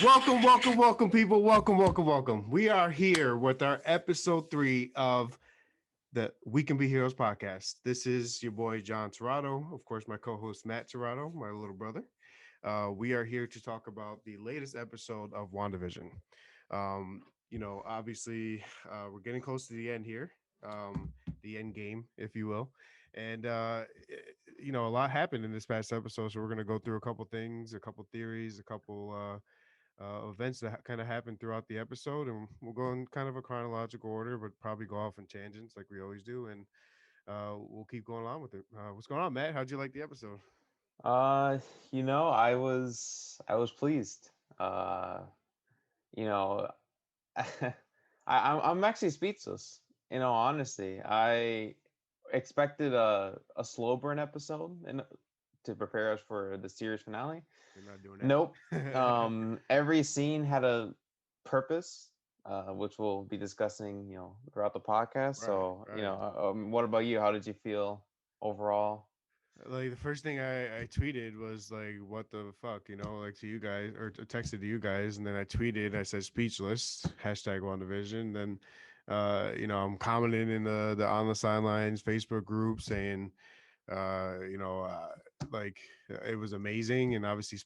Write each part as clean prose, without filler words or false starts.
Welcome, people. Welcome. We are here with our episode 3 of the We Can Be Heroes podcast. This is your boy John Torado, of course, my co-host Matt Torado, my little brother. We are here to talk about the latest episode of WandaVision. Obviously, we're getting close to the end here, the end game, if you will. And a lot happened in this past episode, so we're gonna go through a couple things, a couple theories, a couple events that kind of happened throughout the episode, and we'll go in kind of a chronological order, but probably go off in tangents like we always do, and we'll keep going on with it. What's going on, Matt? How'd you like the episode? Uh, I was pleased. Uh, you know, I'm actually speechless. In all honesty, I expected a slow burn episode and to prepare us for the series finale. We're not doing Nope. that. Every scene had a purpose, which we'll be discussing, throughout the podcast. Right, So, right. what about you? How did you feel overall? Like the first thing I tweeted was like, "What the fuck," like to you guys, or texted to you guys, and then I tweeted. I said, "Speechless." Hashtag WandaVision. Then, I'm commenting in the on the sidelines Facebook group saying, uh, you know, uh, like it was amazing, and obviously,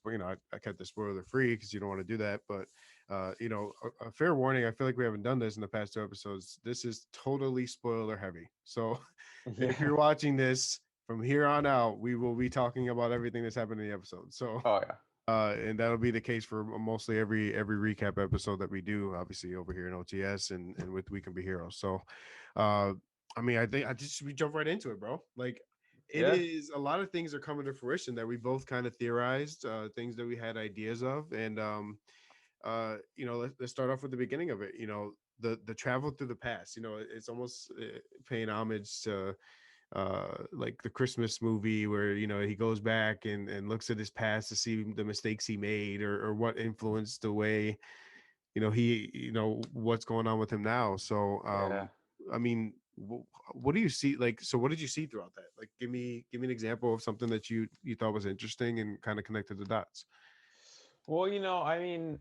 I kept the spoiler free because you don't want to do that. But, a fair warning. I feel like we haven't done this in the past 2 episodes. This is totally spoiler heavy. So, if Yeah. you're watching this from here on out, we will be talking about everything that's happened in the episode. So, Oh yeah. and that'll be the case for mostly every recap episode that we do, obviously over here in OTS and with We Can Be Heroes. So, uh, I think I just we jump right into it, bro. Like, it Yeah. is a lot of things are coming to fruition that we both kind of theorized, things that we had ideas of, and let's start off with the beginning of it. The travel through the past. It's almost paying homage to like the Christmas movie where he goes back and looks at his past to see the mistakes he made or what influenced the way what's going on with him now. So Yeah. I mean, what do you see? Like, so what did you see throughout that? Like, give me an example of something that you thought was interesting and kind of connected the dots. Well, I mean,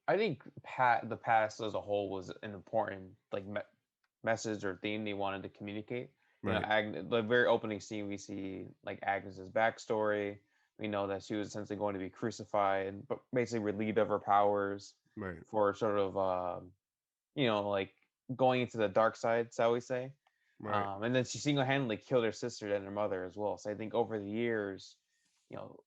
I think the past as a whole was an important message or theme they wanted to communicate. Right, The very opening scene, we see like Agnes's backstory. We know that she was essentially going to be crucified, but basically relieved of her powers right, for sort of, like going into the dark side, shall we say? right, And then she single-handedly killed her sister and her mother as well. So I think over the years,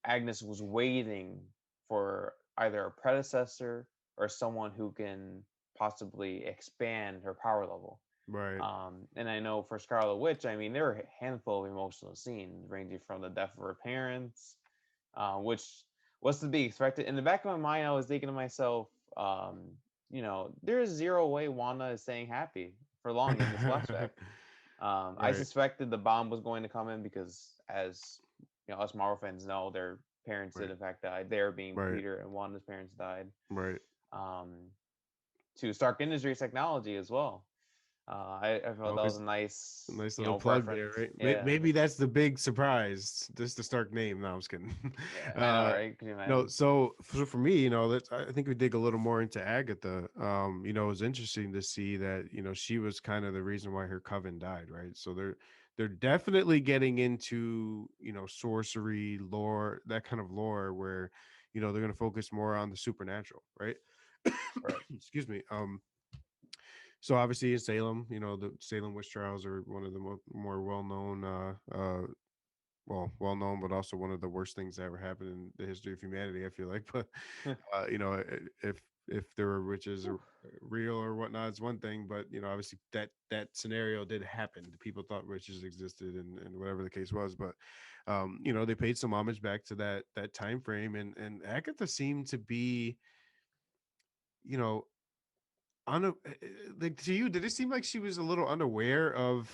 Agnes was waiting for either a predecessor or someone who can possibly expand her power level. right. And I know for Scarlet Witch, I mean, there were a handful of emotional scenes ranging from the death of her parents, which was to be expected. In the back of my mind, I was thinking to myself, there's zero way Wanda is staying happy for long in this flashback. I Right, suspected the bomb was going to come in because, as us Marvel fans know, their parents did right, in fact die. There being right, Peter and Wanda's parents died. right. Um, to Stark Industries technology as well. I felt that was Always a a nice, nice little plug there, reference. right? Yeah, Maybe that's the big surprise. Just the Stark name. No, I was kidding. yeah, I know, uh, right? Can you no, imagine? so for me, I think we dig a little more into Agatha. It was interesting to see that she was kind of the reason why her coven died, right? So they're definitely getting into sorcery lore, that kind of lore where they're going to focus more on the supernatural, right? Right. Excuse me. So obviously in Salem, the Salem witch trials are one of the more well-known, well known, but also one of the worst things that ever happened in the history of humanity. I feel like, but if there were witches or real or whatnot, it's one thing, but obviously that scenario did happen. People thought witches existed, and whatever the case was, but they paid some homage back to that time frame, and Agatha seemed to be, you know, like to you, did it seem like she was a little unaware of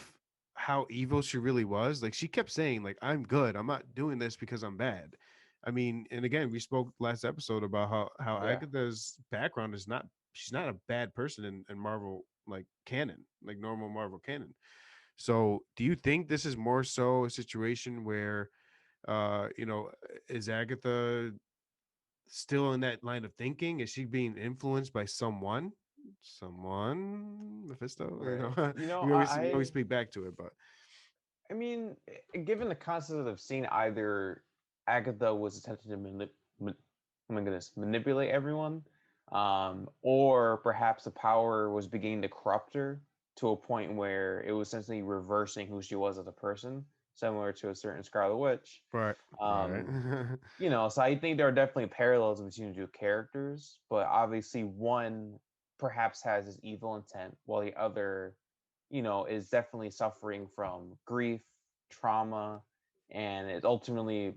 how evil she really was? Like she kept saying, like, I'm good. I'm not doing this because I'm bad. I mean, and again, we spoke last episode about how Yeah. Agatha's background is not she's not a bad person in Marvel like canon, like normal Marvel canon. So do you think this is more so a situation where is Agatha still in that line of thinking? Is she being influenced by someone, Mephisto? You Right. know, You know, we always speak back to it, but I mean, given the concept of seeing either Agatha was attempting to oh my goodness, manipulate everyone, or perhaps the power was beginning to corrupt her to a point where it was essentially reversing who she was as a person, similar to a certain Scarlet Witch. right, right, Um, so I think there are definitely parallels between the two characters, but obviously one perhaps has his evil intent, while the other, is definitely suffering from grief, trauma, and is ultimately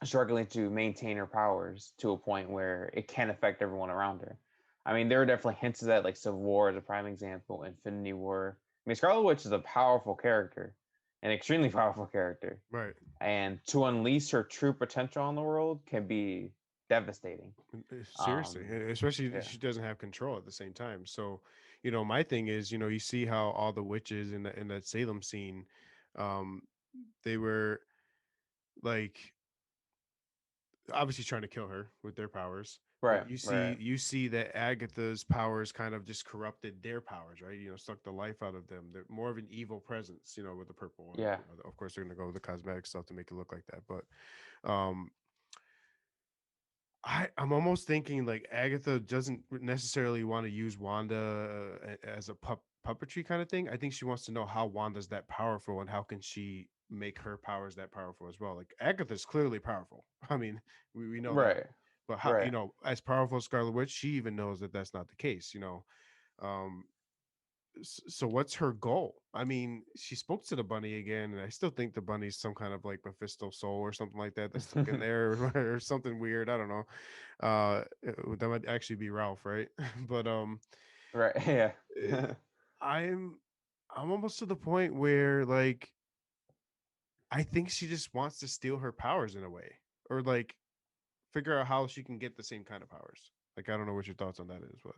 struggling to maintain her powers to a point where it can affect everyone around her. I mean, there are definitely hints of that, like Civil War is a prime example, Infinity War. I mean, Scarlet Witch is a powerful character, an extremely powerful character, right. and to unleash her true potential on the world can be devastating. Seriously, especially Yeah, she doesn't have control at the same time. So, my thing is, you see how all the witches in that Salem scene, um, they were like obviously trying to kill her with their powers. But right, you right. see, you see that Agatha's powers kind of just corrupted their powers, right? Sucked the life out of them. They're more of an evil presence, with the purple one. Yeah, Of course, they're gonna go with the cosmetic stuff to make it look like that. But I'm almost thinking like Agatha doesn't necessarily want to use Wanda as a puppetry kind of thing. I think she wants to know how Wanda's that powerful and how can she make her powers that powerful as well. Like Agatha's clearly powerful. I mean, we know that. right, But how, right. as powerful as Scarlet Witch, she even knows that that's not the case. Um, so what's her goal? I mean, she spoke to the bunny again, and I still think the bunny's some kind of like Mephisto soul or something like that that's stuck in there or something weird. I don't know. That might actually be Ralph, right? But Right, yeah. eh, I'm I'm almost to the point where like I think she just wants to steal her powers in a way, or like figure out how she can get the same kind of powers. Like I don't know what your thoughts on that is, but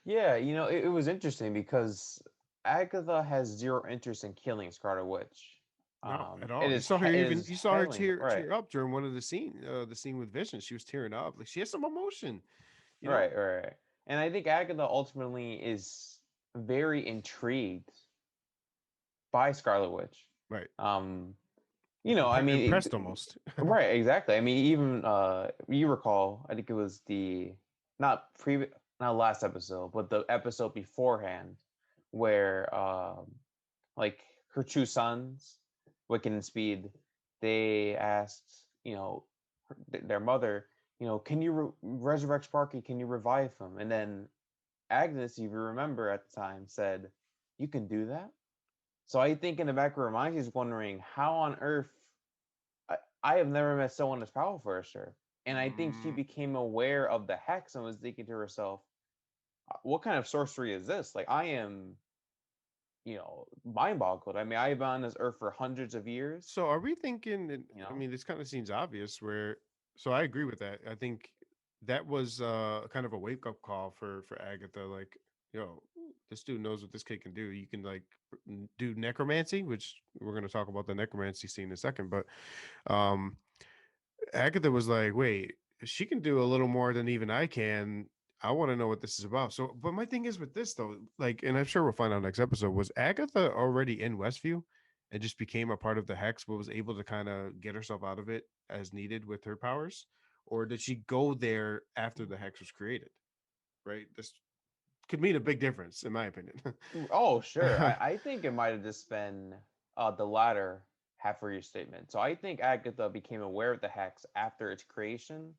Yeah, it was interesting because Agatha has zero interest in killing Scarlet Witch. no, at It all. You is saw her it even is you saw her heading right, tear up during one of the scene with Vision. She was tearing up. Like she has some emotion, you know? right, right, right. And I think Agatha ultimately is very intrigued by Scarlet Witch. Right. Um, I mean, Impressed almost. right, exactly. I mean, even you recall, I think it was the not previous, not last episode, but the episode beforehand, where like her two sons, Wiccan and Speed, they asked, their mother, can you resurrect Sparky? Can you revive him? And then Agnes, if you remember at the time, said, "You can do that." So I think in the back of her mind, she's wondering how on earth I, I have never met someone as powerful as her. And I think she Mm, became aware of the hex and was thinking to herself, what kind of sorcery is this? Like I am, mind boggled. I mean, I've been on this earth for hundreds of years, so are we thinking you I know? mean this kind of seems obvious where so I agree with that. I think that was kind of a wake up call for Agatha like, yo, this dude knows what this kid can do. You can like do necromancy, which we're going to talk about the necromancy scene in a second, but um Agatha was like, wait, she can do a little more than even I can. I want to know what this is about. So, but my thing is with this though, like, and I'm sure we'll find out next episode, was Agatha already in Westview and just became a part of the hex, but was able to kind of get herself out of it as needed with her powers? Or did she go there after the hex was created? Right? This could mean a big difference, in my opinion. Oh, sure. I think it might have just been the latter half of your statement. So I think Agatha became aware of the hex after its creation,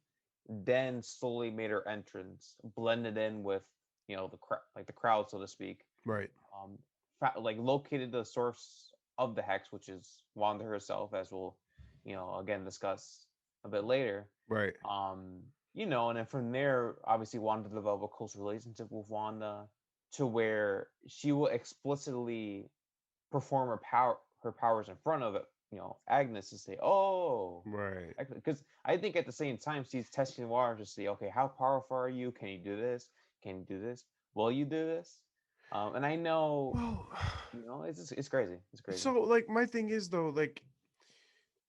then slowly made her entrance, blended in with, like the crowd, so to speak. Right, Um, like located the source of the hex, which is Wanda herself, as we'll, again discuss a bit later. right, And then from there, obviously, Wanda developed a close relationship with Wanda to where she will explicitly perform her powers in front of it, Agnes to say, "Oh," right. because I think at the same time she's testing the water to see, okay, how powerful are you? Can you do this? Can you do this? Will you do this? And I know, Well, it's crazy. It's crazy. so like my thing is though, like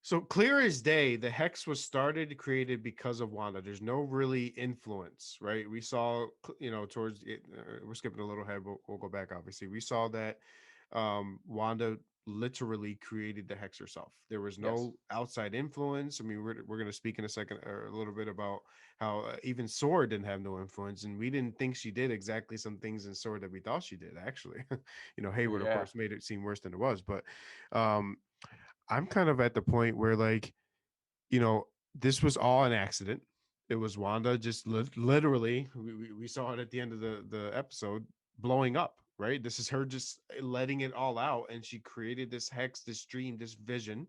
So clear as day, the hex was started created because of Wanda. There's no really influence, right? We saw, towards it, we're skipping a little ahead, but we'll go back. Obviously, we saw that Wanda literally created the hex herself. There was Yes. no outside influence. I mean, we're going to speak in a second or a little bit about how even Sword didn't have no influence, and we didn't think she did exactly some things in Sword that we thought she did. Actually, Hayward, of Yeah. course, made it seem worse than it was, but. Um, I'm kind of at the point where like, this was all an accident. It was Wanda just literally, we saw it at the end of the episode, blowing up, right? This is her just letting it all out. And she created this hex, this dream, this vision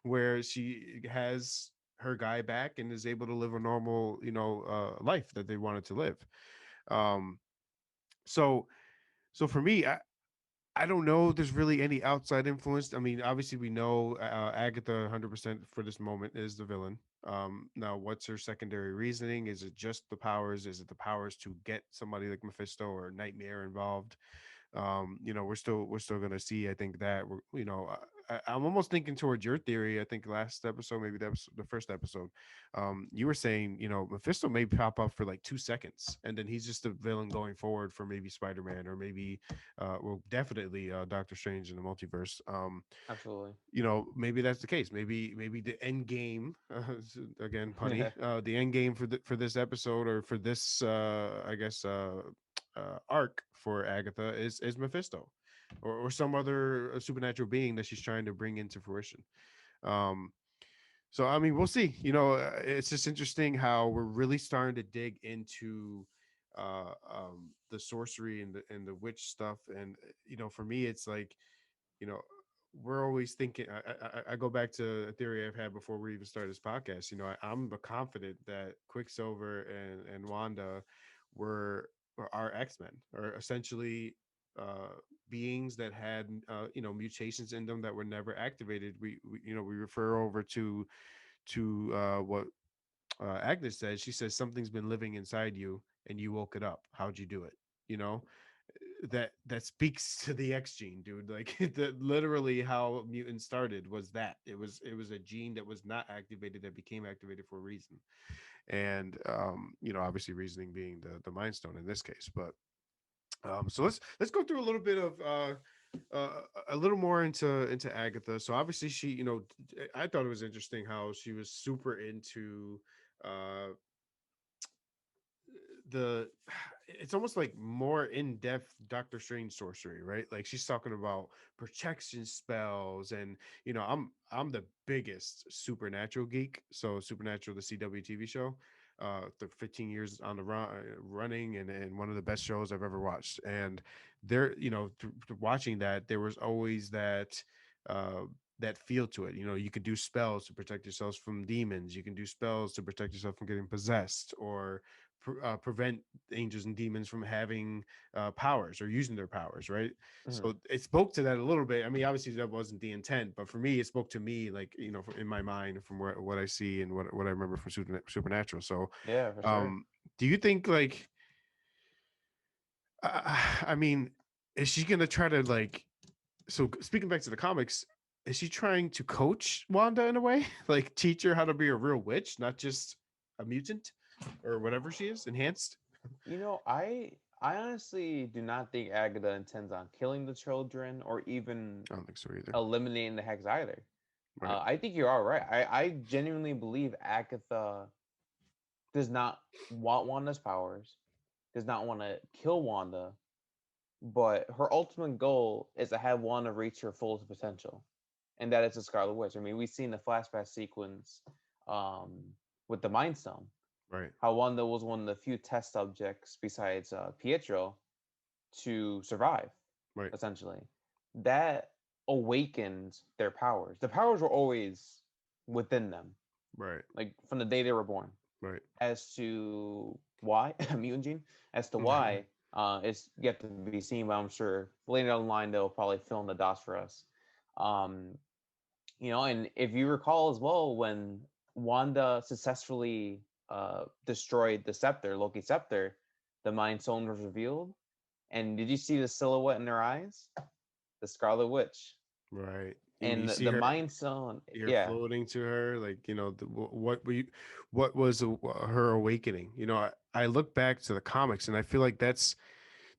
where she has her guy back and is able to live a normal, life that they wanted to live. Um, so, so for me, I don't know. There's really any outside influence. I mean, obviously we know Agatha 100% for this moment is the villain. Now, what's her secondary reasoning? Is it just the powers? Is it the powers to get somebody like Mephisto or Nightmare involved? We're still gonna see. I think that I'm almost thinking towards your theory. I think last episode, maybe that was the first episode, you were saying Mephisto may pop up for like 2 seconds, and then he's just a villain going forward for maybe Spider-Man or maybe well, definitely Doctor Strange in the multiverse. Absolutely. Maybe that's the case. Maybe the end game, again, punny, the end game for this episode or for this, I guess, arc for Agatha is Mephisto, or some other supernatural being that she's trying to bring into fruition. Um, so I mean, we'll see. It's just interesting how we're really starting to dig into the sorcery and the witch stuff, and for me, it's like you know we're always thinking. I go back to a theory I've had before we even started this podcast. I'm confident that Quicksilver and Wanda were our X-Men, or essentially beings that had mutations in them that were never activated. We refer over to what Agnes says. She says something's been living inside you and you woke it up. How'd you do it? You know, that speaks to the X gene, dude. Like literally how mutants started was that it was a gene that was not activated that became activated for a reason. And obviously reasoning being the Mind Stone in this case. But so let's go through a little bit of uh, a little more into Agatha. So obviously she, I thought it was interesting how she was super into uh the it's almost like more in-depth Doctor Strange sorcery, right? Like she's talking about protection spells, and I'm the biggest Supernatural geek. So Supernatural, the CW TV show, the 15 years on the running, and one of the best shows I've ever watched. And there, watching that, there was always uh that feel to it. You can do spells to protect yourselves from demons. You can do spells to protect yourself from getting possessed, or prevent angels and demons from having powers or using their powers, right? Mhm. So it spoke to that a little bit. I mean, obviously that wasn't the intent, but for me, it spoke to me, like in my mind, from what I see and what I remember from Supernatural. So, Yeah, for sure. um, do you think like, I mean, is she gonna try to like? So speaking back to the comics, is she trying to coach Wanda in a way, like teach her how to be a real witch, not just a mutant or whatever she is, enhanced? I honestly do not think Agatha intends on killing the children or even I don't think so either. eliminating the hex either. Right. I think you're all right. I genuinely believe Agatha does not want Wanda's powers, does not want to kill Wanda, but her ultimate goal is to have Wanda reach her fullest potential, and that is the Scarlet Witch. I mean, we've seen the flashback sequence um, with the Mind Stone, Right. how Wanda was one of the few test subjects besides Pietro to survive, Right. essentially. That awakened their powers. The powers were always within them, Right. like from the day they were born. Right. As to why, mutant gene, as to why, it's yet to be seen, but I'm sure later down the line they'll probably fill in the dots for us. Um, and if you recall as well, when Wanda successfully destroyed the scepter, Loki's scepter, the Mind Stone was revealed. And did you see the silhouette in their eyes? The Scarlet Witch. Right. You And see the her, Mind Stone, you're yeah, floating to her, like, what were you, what was her awakening? I look back to the comics and I feel like that's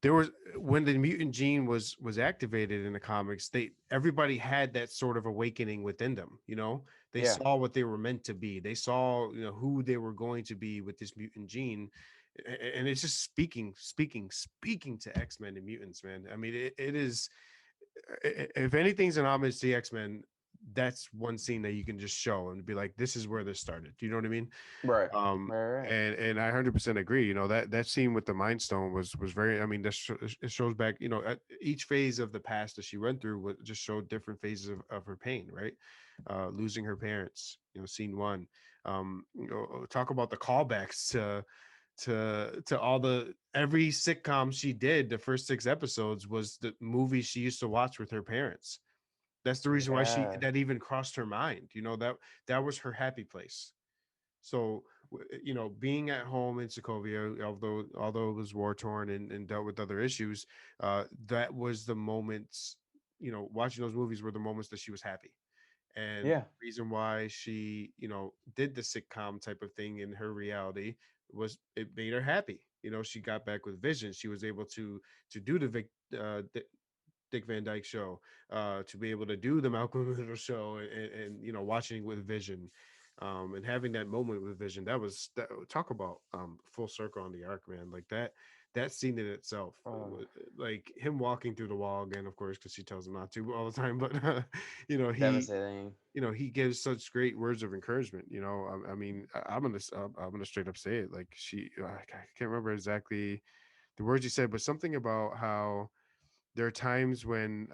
there was when the mutant gene was activated in the comics, they everybody had that sort of awakening within them. They yeah, saw what they were meant to be. They saw, who they were going to be with this mutant gene. And it's just speaking to X-Men and mutants, man. I mean, it is, if anything's an homage to the X-Men, that's one scene that you can just show and be like, this is where this started. Do you know what I mean? right, um right. and I 100% agree. That scene with the Mind Stone was very, I mean, it shows back, at each phase of the past that she went through just showed different phases of her pain, right? Losing her parents, scene one. Talk about the callbacks to all the every sitcom she did. The first six episodes was the movies she used to watch with her parents. That's the reason why she Yeah, that even crossed her mind. That was her happy place. So, being at home in Sokovia, although it was war torn and dealt with other issues, that was the moments. Watching those movies were the moments that she was happy, and yeah, the reason why she, did the sitcom type of thing in her reality was it made her happy. She got back with Vision. She was able to do the Dick Van Dyke Show, to be able to do the Malcolm Little Show, and watching with Vision, and having that moment with Vision. Talk about full circle on the arc, man. Like that scene in itself, oh, like him walking through the wall again, of course, because she tells him not to all the time, but you know he. devastating. He gives such great words of encouragement. I mean, I'm gonna straight up say it. Like I can't remember exactly the words he said, but something about how there are times when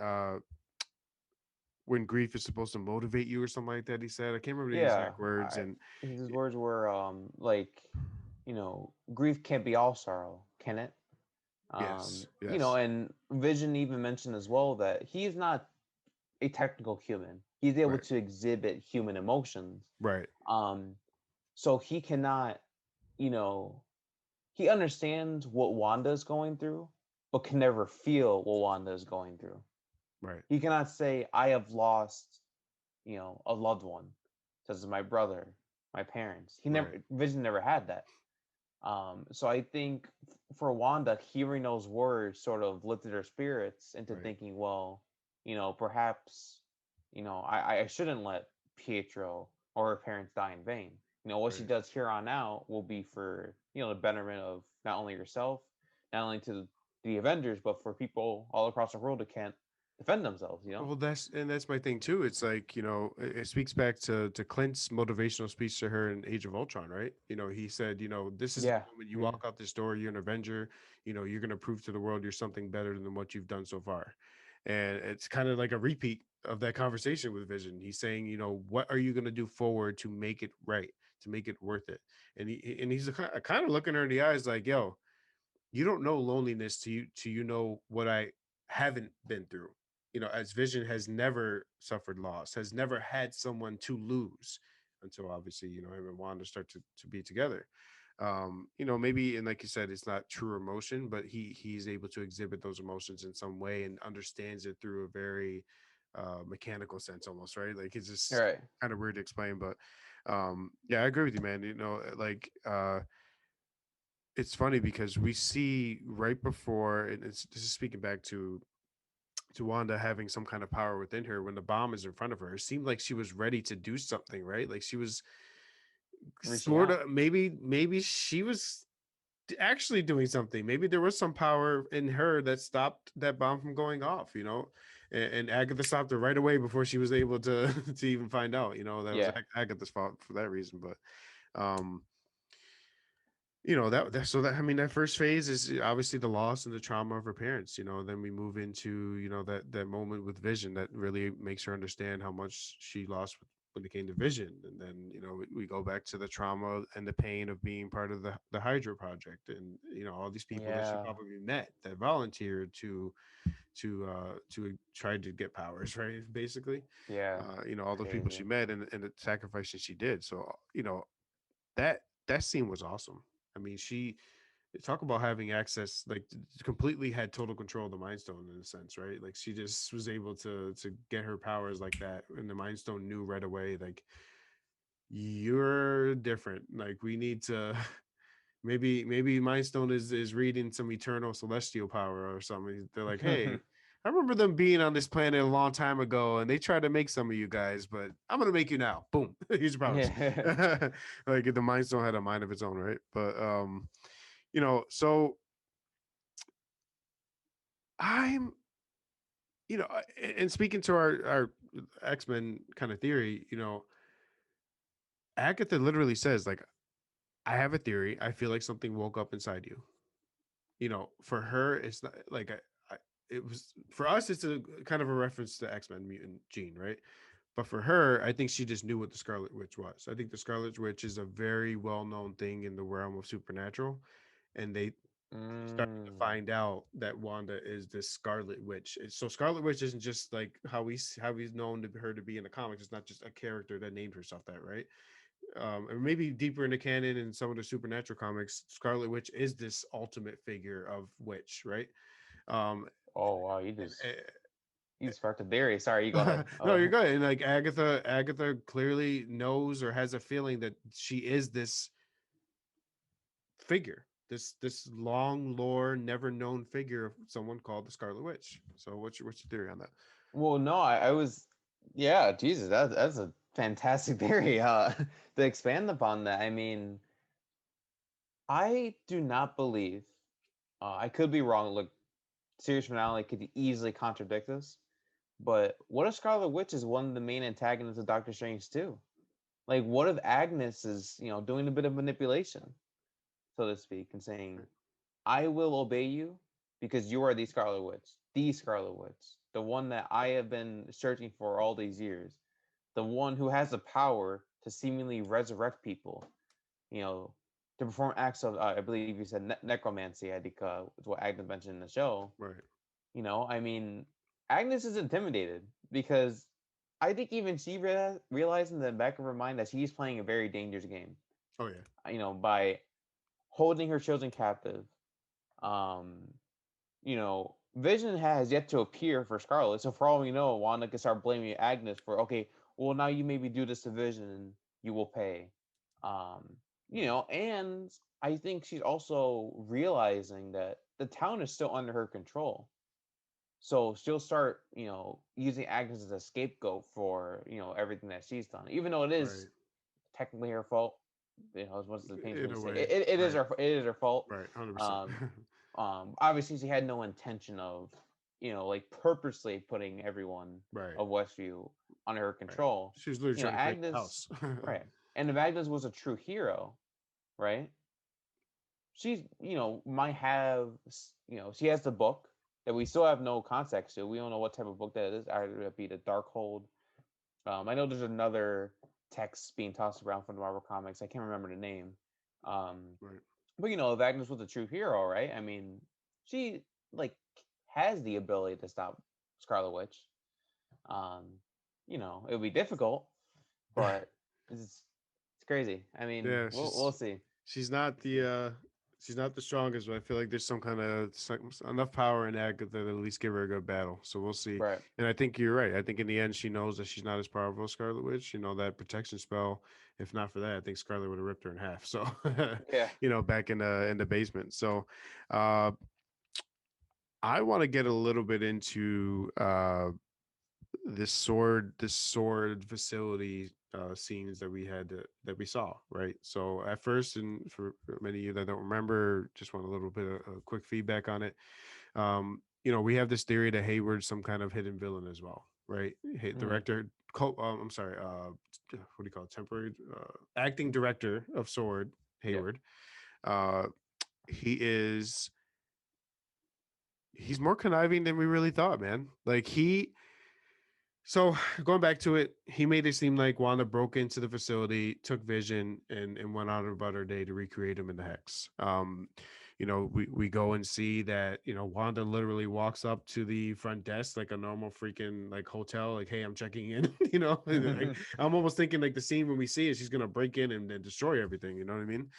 grief is supposed to motivate you or something like that. He said, I can't remember the Yeah, exact words. I, And his words were like, grief can't be all sorrow, can it? yes, yes, And Vision even mentioned as well that he's not a technical human. He's able right, to exhibit human emotions. right, Um, so he cannot, you know, he understands what Wanda is going through, but can never feel what Wanda is going through. right, He cannot say, I have lost, a loved one, such as my brother, my parents. right, Vision never had that. So I think for Wanda, hearing those words sort of lifted her spirits into right, thinking, well, perhaps, I shouldn't let Pietro or her parents die in vain. What she right. does here on out will be for, the betterment of not only herself, not only to the Avengers, but for people all across the world who can't defend themselves. Well, that's my thing too. It's like, it speaks back to Clint's motivational speech to her in Age of Ultron, right? He said, this is the Yeah. moment you Yeah. walk out this door, you're an Avenger. You're going to prove to the world you're something better than what you've done so far. And it's kind of like a repeat of that conversation with Vision. He's saying, what are you going to do forward to make it right, to make it worth it? And he's kind of looking her in the eyes like, yo, you don't know loneliness to know what I haven't been through. As Vision has never suffered loss, has never had someone to lose until obviously, him and Wanda start to be together. Maybe, and like you said, it's not true emotion, but he's able to exhibit those emotions in some way and understands it through a very mechanical sense almost, right? Like it's You're just right. kind of weird to explain, but yeah, I agree with you, man. Like it's funny because we see right before, and this is speaking back to Wanda having some kind of power within her when the bomb is in front of her. It seemed like she was ready to do something, right? Like she was Reaching sort out. of, maybe she was actually doing something. Maybe there was some power in her that stopped that bomb from going off, and Agatha stopped her right away before she was able to to even find out, that was Yeah. Agatha's fault for that reason. But um that so that I mean that first phase is obviously the loss and the trauma of her parents. Then we move into that moment with Vision that really makes her understand how much she lost when it came to Vision. And then we go back to the trauma and the pain of being part of the Hydra project, and all these people that she Yeah. probably met that volunteered to try to get powers, right? Basically, Yeah. all those people she Crazy. met, and the sacrifices she did. So that that scene was awesome. I mean, talk about having access, like completely had total control of the Mind Stone in a sense, right? Like she just was able to get her powers like that, and the Mind Stone knew right away, like you're different. Like we need to maybe Mind Stone is reading some eternal celestial power or something. They're like, hey. I remember them being on this planet a long time ago, and they tried to make some of you guys, but I'm gonna make you now. Boom, here's your powers. Yeah. Like the Mind Stone had a mind of its own, right? But so I'm, and speaking to our X-Men kind of theory, Agatha literally says, like, I have a theory. I feel like something woke up inside you. For her, it's not like it was for us. It's a kind of a reference to X-Men mutant Jean, right? But for her, I think she just knew what the Scarlet Witch was. I think the Scarlet Witch is a very well-known thing in the realm of supernatural, and they started to Mm. find out that Wanda is this Scarlet Witch. So Scarlet Witch isn't just like how he's known to her to be in the comics. It's not just a character that named herself that, right? And maybe deeper in the canon and some of the supernatural comics, Scarlet Witch is this ultimate figure of witch, right? Um, Oh wow, and, you sparked a theory. Sorry, you go ahead. no, you're Oh. good. And like Agatha clearly knows or has a feeling that she is this figure, this long lore, never known figure of someone called the Scarlet Witch. So what's your theory on that? Well, no, I was, yeah, Jesus, that's a fantastic theory. To expand upon that, I mean, I do not believe, I could be wrong. Look, series finale could easily contradict this, but what if Scarlet Witch is one of the main antagonists of Doctor Strange too? Like, what if Agnes is, doing a bit of manipulation, so to speak, and saying, Right. I will obey you because you are the Scarlet Witch, the one that I have been searching for all these years, the one who has the power to seemingly resurrect people, you know, to perform acts of, I believe you said necromancy, I think is what Agnes mentioned in the show. Right. I mean, Agnes is intimidated because I think even she realized in the back of her mind that she's playing a very dangerous game, Oh yeah. by holding her children captive. Um, Vision has yet to appear for Scarlet. So for all we know, Wanda can start blaming Agnes for, okay, well now you maybe do this to Vision and you will pay. Um, and I think she's also realizing that the town is still under her control. So she'll start, using Agnes as a scapegoat for, everything that she's done. Even though it is Right. technically her fault, as much as it pains me In to a say, way. it Right. is her fault. Right. 100%. Um, Obviously she had no intention of, like purposely putting everyone Right. of Westview under her Right. control. She was literally trying to clean the Agnes, house. right? And if Agnes was a true hero, right? She's, might have, she has the book that we still have no context to. We don't know what type of book that is. Either it be the Darkhold. I know there's another text being tossed around from the Marvel comics. I can't remember the name. Um, Right. but if Agnes was a true hero, right? I mean, she like has the ability to stop Scarlet Witch. Um, it would be difficult, but it's crazy. I mean, Yeah, we'll see. she's not she's not the strongest, but I feel like there's some kind of enough power in Agatha to at least give her a good battle. So we'll see. Right. And I think you're right. I think in the end she knows that she's not as powerful as Scarlet Witch. That protection spell. If not for that, I think Scarlet would have ripped her in half. So Yeah. back in the basement. So uh I want to get a little bit into this sword facility scenes that we had that we saw, right? So at first, and for many of you that don't remember, just want a little bit of quick feedback on it. We have this theory that Hayward's some kind of hidden villain as well, right? Hmm. Director, I'm sorry, what do you call it? Temporary acting director of Sword, Yep. Hayward. Uh, he is he's more conniving than we really thought, man. Like so going back to it, he made it seem like Wanda broke into the facility, took Vision, and went on about her day to recreate him in the hex. We go and see that, Wanda literally walks up to the front desk like a normal freaking like hotel, like, hey, I'm checking in, and, like, I'm almost thinking like the scene when we see it, she's gonna break in and destroy everything, you know what I mean?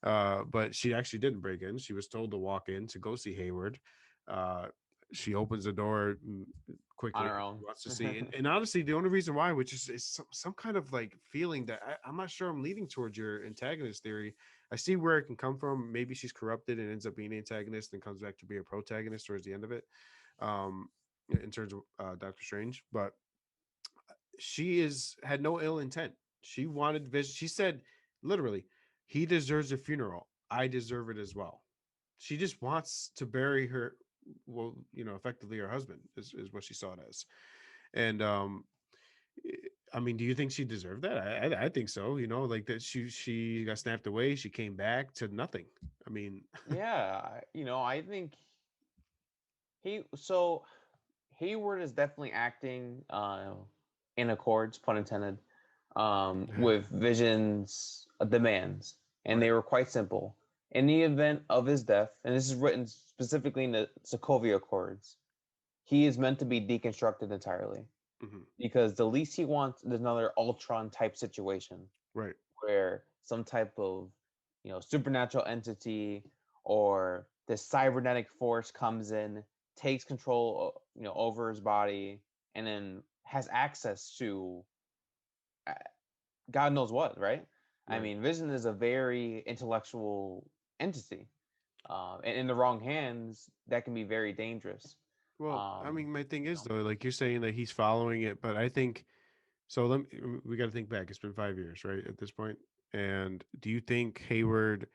But she actually didn't break in. She was told to walk in to go see Hayward. Uh, she opens the door On quickly. her She own. wants to see, and honestly, the only reason why, which is some kind of like feeling that I'm not sure I'm leaning towards your antagonist theory. I see where it can come from. Maybe she's corrupted and ends up being an antagonist and comes back to be a protagonist towards the end of it. Um, in terms of Doctor Strange, but she is had no ill intent. She wanted Vision. She said literally, he deserves a funeral. I deserve it as well. She just wants to bury her, well, effectively her husband is what she saw it as. And I mean, do you think she deserved that? I think so. Like that she got snapped away. She came back to nothing. I mean, Yeah, I think he so Hayward is definitely acting in accords, pun intended, with Vision's demands, and right. they were quite simple. In the event of his death, and this is written specifically in the Sokovia Accords, he is meant to be deconstructed entirely Hmm. because the least he wants is another Ultron type situation Right. where some type of supernatural entity or this cybernetic force comes in, takes control over his body, and then has access to uh, God knows what, right? I Right. mean, Vision is a very intellectual entity, and in the wrong hands, that can be very dangerous. Well, I Um, mean, my thing you is know, though, like you're saying that he's following it, but I think so. We got to think back. It's been 5 years, right, at this point. And do you think Hayward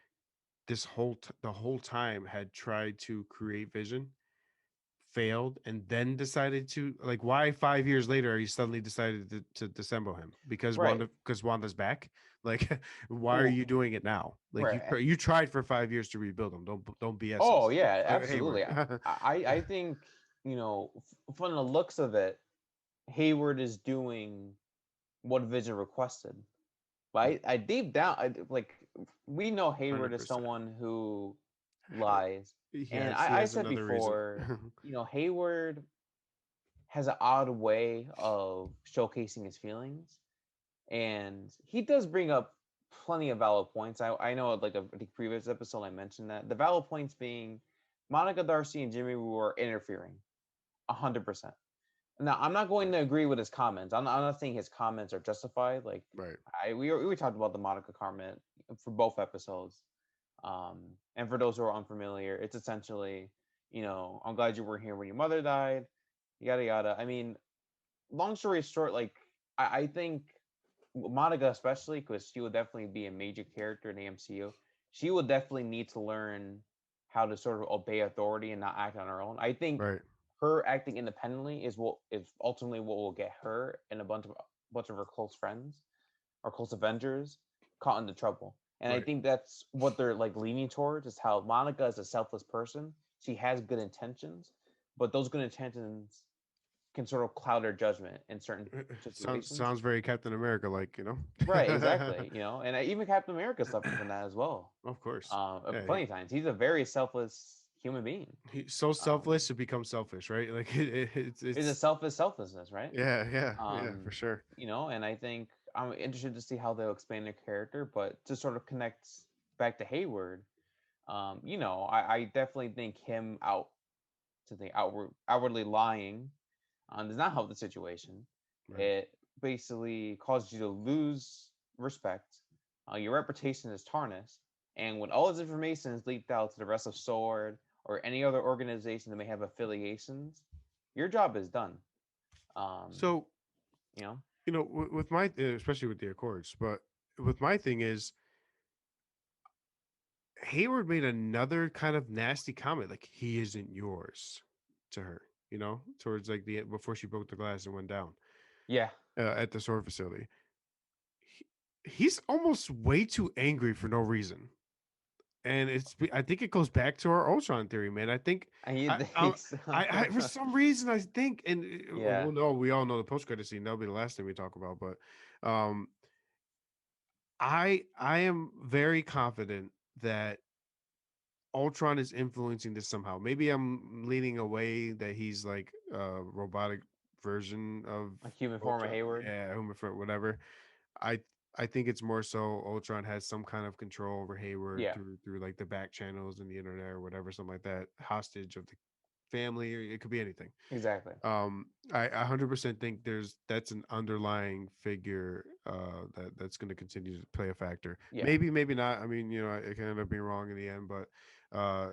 the whole time had tried to create Vision, failed, and then decided to like why 5 years later are you suddenly decided to disassemble him right. Because Wanda's back? Like, why are Well, you doing it now? Like right. you tried for 5 years to rebuild him. Don't BS Oh us. yeah, Hayward. absolutely. I think from the looks of it, Hayward is doing what Vision requested. But I deep down, like we know Hayward is 100%. someone who lies, and He I has said another reason. before, Hayward has an odd way of showcasing his feelings, and he does bring up plenty of valid points. I know like the previous episode I mentioned that the valid points being Monica Darcy and Jimmy were interfering 100%. Now I'm not going Right. to agree with his comments. I'm not saying his comments are justified. Like Right. we talked about the Monica comment for both episodes. And for those who are unfamiliar, it's essentially, I'm glad you were here when your mother died, yada yada. I mean, long story short, like I think Monica, especially because she will definitely be a major character in the MCU, she will definitely need to learn how to sort of obey authority and not act on her own. I think Right. her acting independently is ultimately what will get her and a bunch of her close friends or close Avengers caught into trouble. And I Right. think that's what they're like leaning towards is how Monica is a selfless person. She has good intentions, but those good intentions can sort of cloud her judgment in certain situations. Sounds very Captain America like. Right, exactly. And even Captain America suffered from that as well. Of course. Yeah, Plenty of times. He's a very selfless human being. he's so Um, selfless to become selfish, right? Like it's a it's selfish selflessness, right? yeah, for sure. And I think I'm interested to see how they'll expand their character, but to sort of connect back to Hayward, I definitely think him outwardly lying does not help the situation. Right. It basically causes you to lose respect. Your reputation is tarnished, and when all this information is leaked out to the rest of Sword or any other organization that may have affiliations, your job is done. Um, So, you know, with my especially with the Accords, but with my thing is Hayward made another kind of nasty comment, like he isn't yours, to her. Towards like the before she broke the glass and went down yeah, at the sword facility. He's almost way too angry for no reason, and I think it goes back to our Ultron theory, man. I think he I thinks. for some reason I think, and Yeah, we all know the post credit scene. That'll be the last thing we talk about, but um, I am very confident that Ultron is influencing this somehow. Maybe I'm leaning away that he's like a robotic version of a human form of Ultron. Hayward. Yeah, whatever. I I think it's more so Ultron has some kind of control over Hayward Yeah, through like the back channels and the internet or whatever, something like that, hostage of the family, or it could be anything. exactly. I 100% think that's an underlying figure that's going to continue to play a factor. Yeah. Maybe not. I mean, it can end up being wrong in the end, but uh,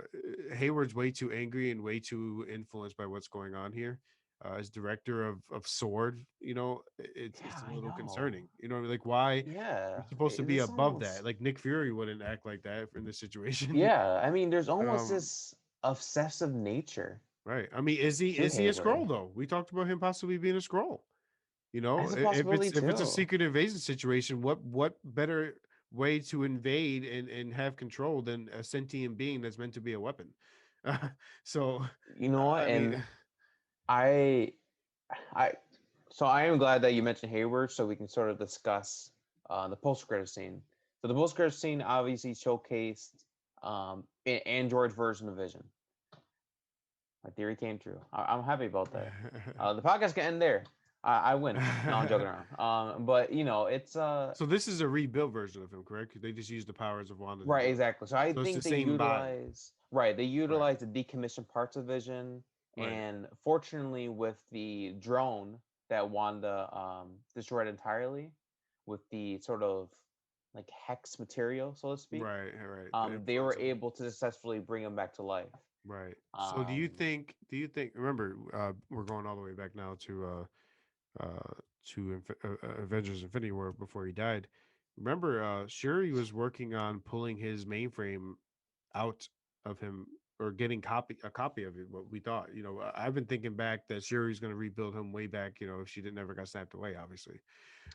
Hayward's way too angry and way too influenced by what's going on here. As director of Sword, it's Yeah, a I little know. concerning. Like why Yeah, you're supposed to be this above that. almost. Like Nick Fury wouldn't act like that in this situation. Yeah, I mean, there's almost um, this obsessive nature right. I mean, is he to is he a Hayward. scroll though? We talked about him possibly being a scroll. That's a If possibility it's a too. secret invasion situation, what better way to invade and have control than a sentient being that's meant to be a weapon? So, You know what? I mean, And I, I, so I am glad that you mentioned Hayward, so we can sort of discuss the post-credit scene. So the post-credit scene obviously showcased an Android version of Vision. My theory came true. I'm happy about that. The podcast can end there. I win. No, I'm joking around. But it's so this is a rebuilt version of him, correct? They just use the powers of Wanda to right, do it. exactly. So I So it's the think they same body. utilize right. They Right. utilize the decommissioned parts of Vision, Right. and fortunately, with the drone that Wanda destroyed entirely, with the sort of like hex material, so to speak, Right. Right. The they influence were of it. able to successfully bring him back to life. Right. So Um, do you think remember we're going all the way back now uh Avengers Infinity War before he died. Remember, Shuri was working on pulling his mainframe out of him or getting a copy of it. What we thought, I've been thinking back that Shuri's going to rebuild him way back. If she didn't never got snapped away, obviously.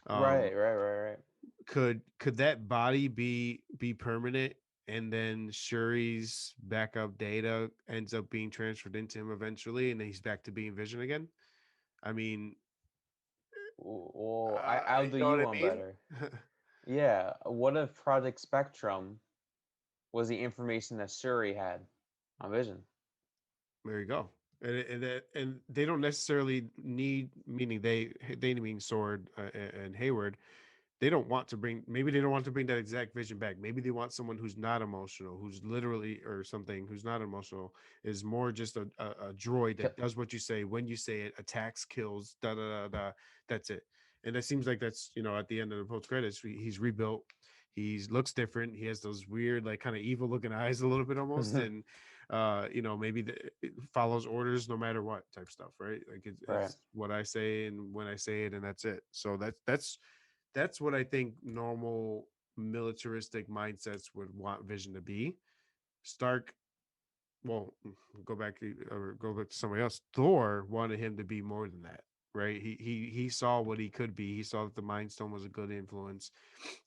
Um, right. could that body be permanent? And then Shuri's backup data ends up being transferred into him eventually, and then he's back to being Vision again. I mean, Well, I'll do you know you what one I mean? better. Yeah. What if Project Spectrum was the information that Shuri had on Vision? There you go. And they don't necessarily need, meaning they mean Sword and Hayward. They don't want to bring, maybe they don't want to bring that exact Vision back. Maybe they want someone who's not emotional, who's literally, or something, who's not emotional, is more just a droid that does what you say when you say it, attacks, kills, da da da da. That's it. And that seems like that's, at the end of the post credits, he's rebuilt. He looks different. He has those weird, like kind of evil looking eyes a little bit almost. And maybe it follows orders no matter what type stuff, right? Like Right. it's what I say and when I say it, and that's it. So that's what I think normal militaristic mindsets would want Vision to be. Stark, well, go back to somebody else. Thor wanted him to be more than that, right? He saw what he could be. He saw that the Mind Stone was a good influence,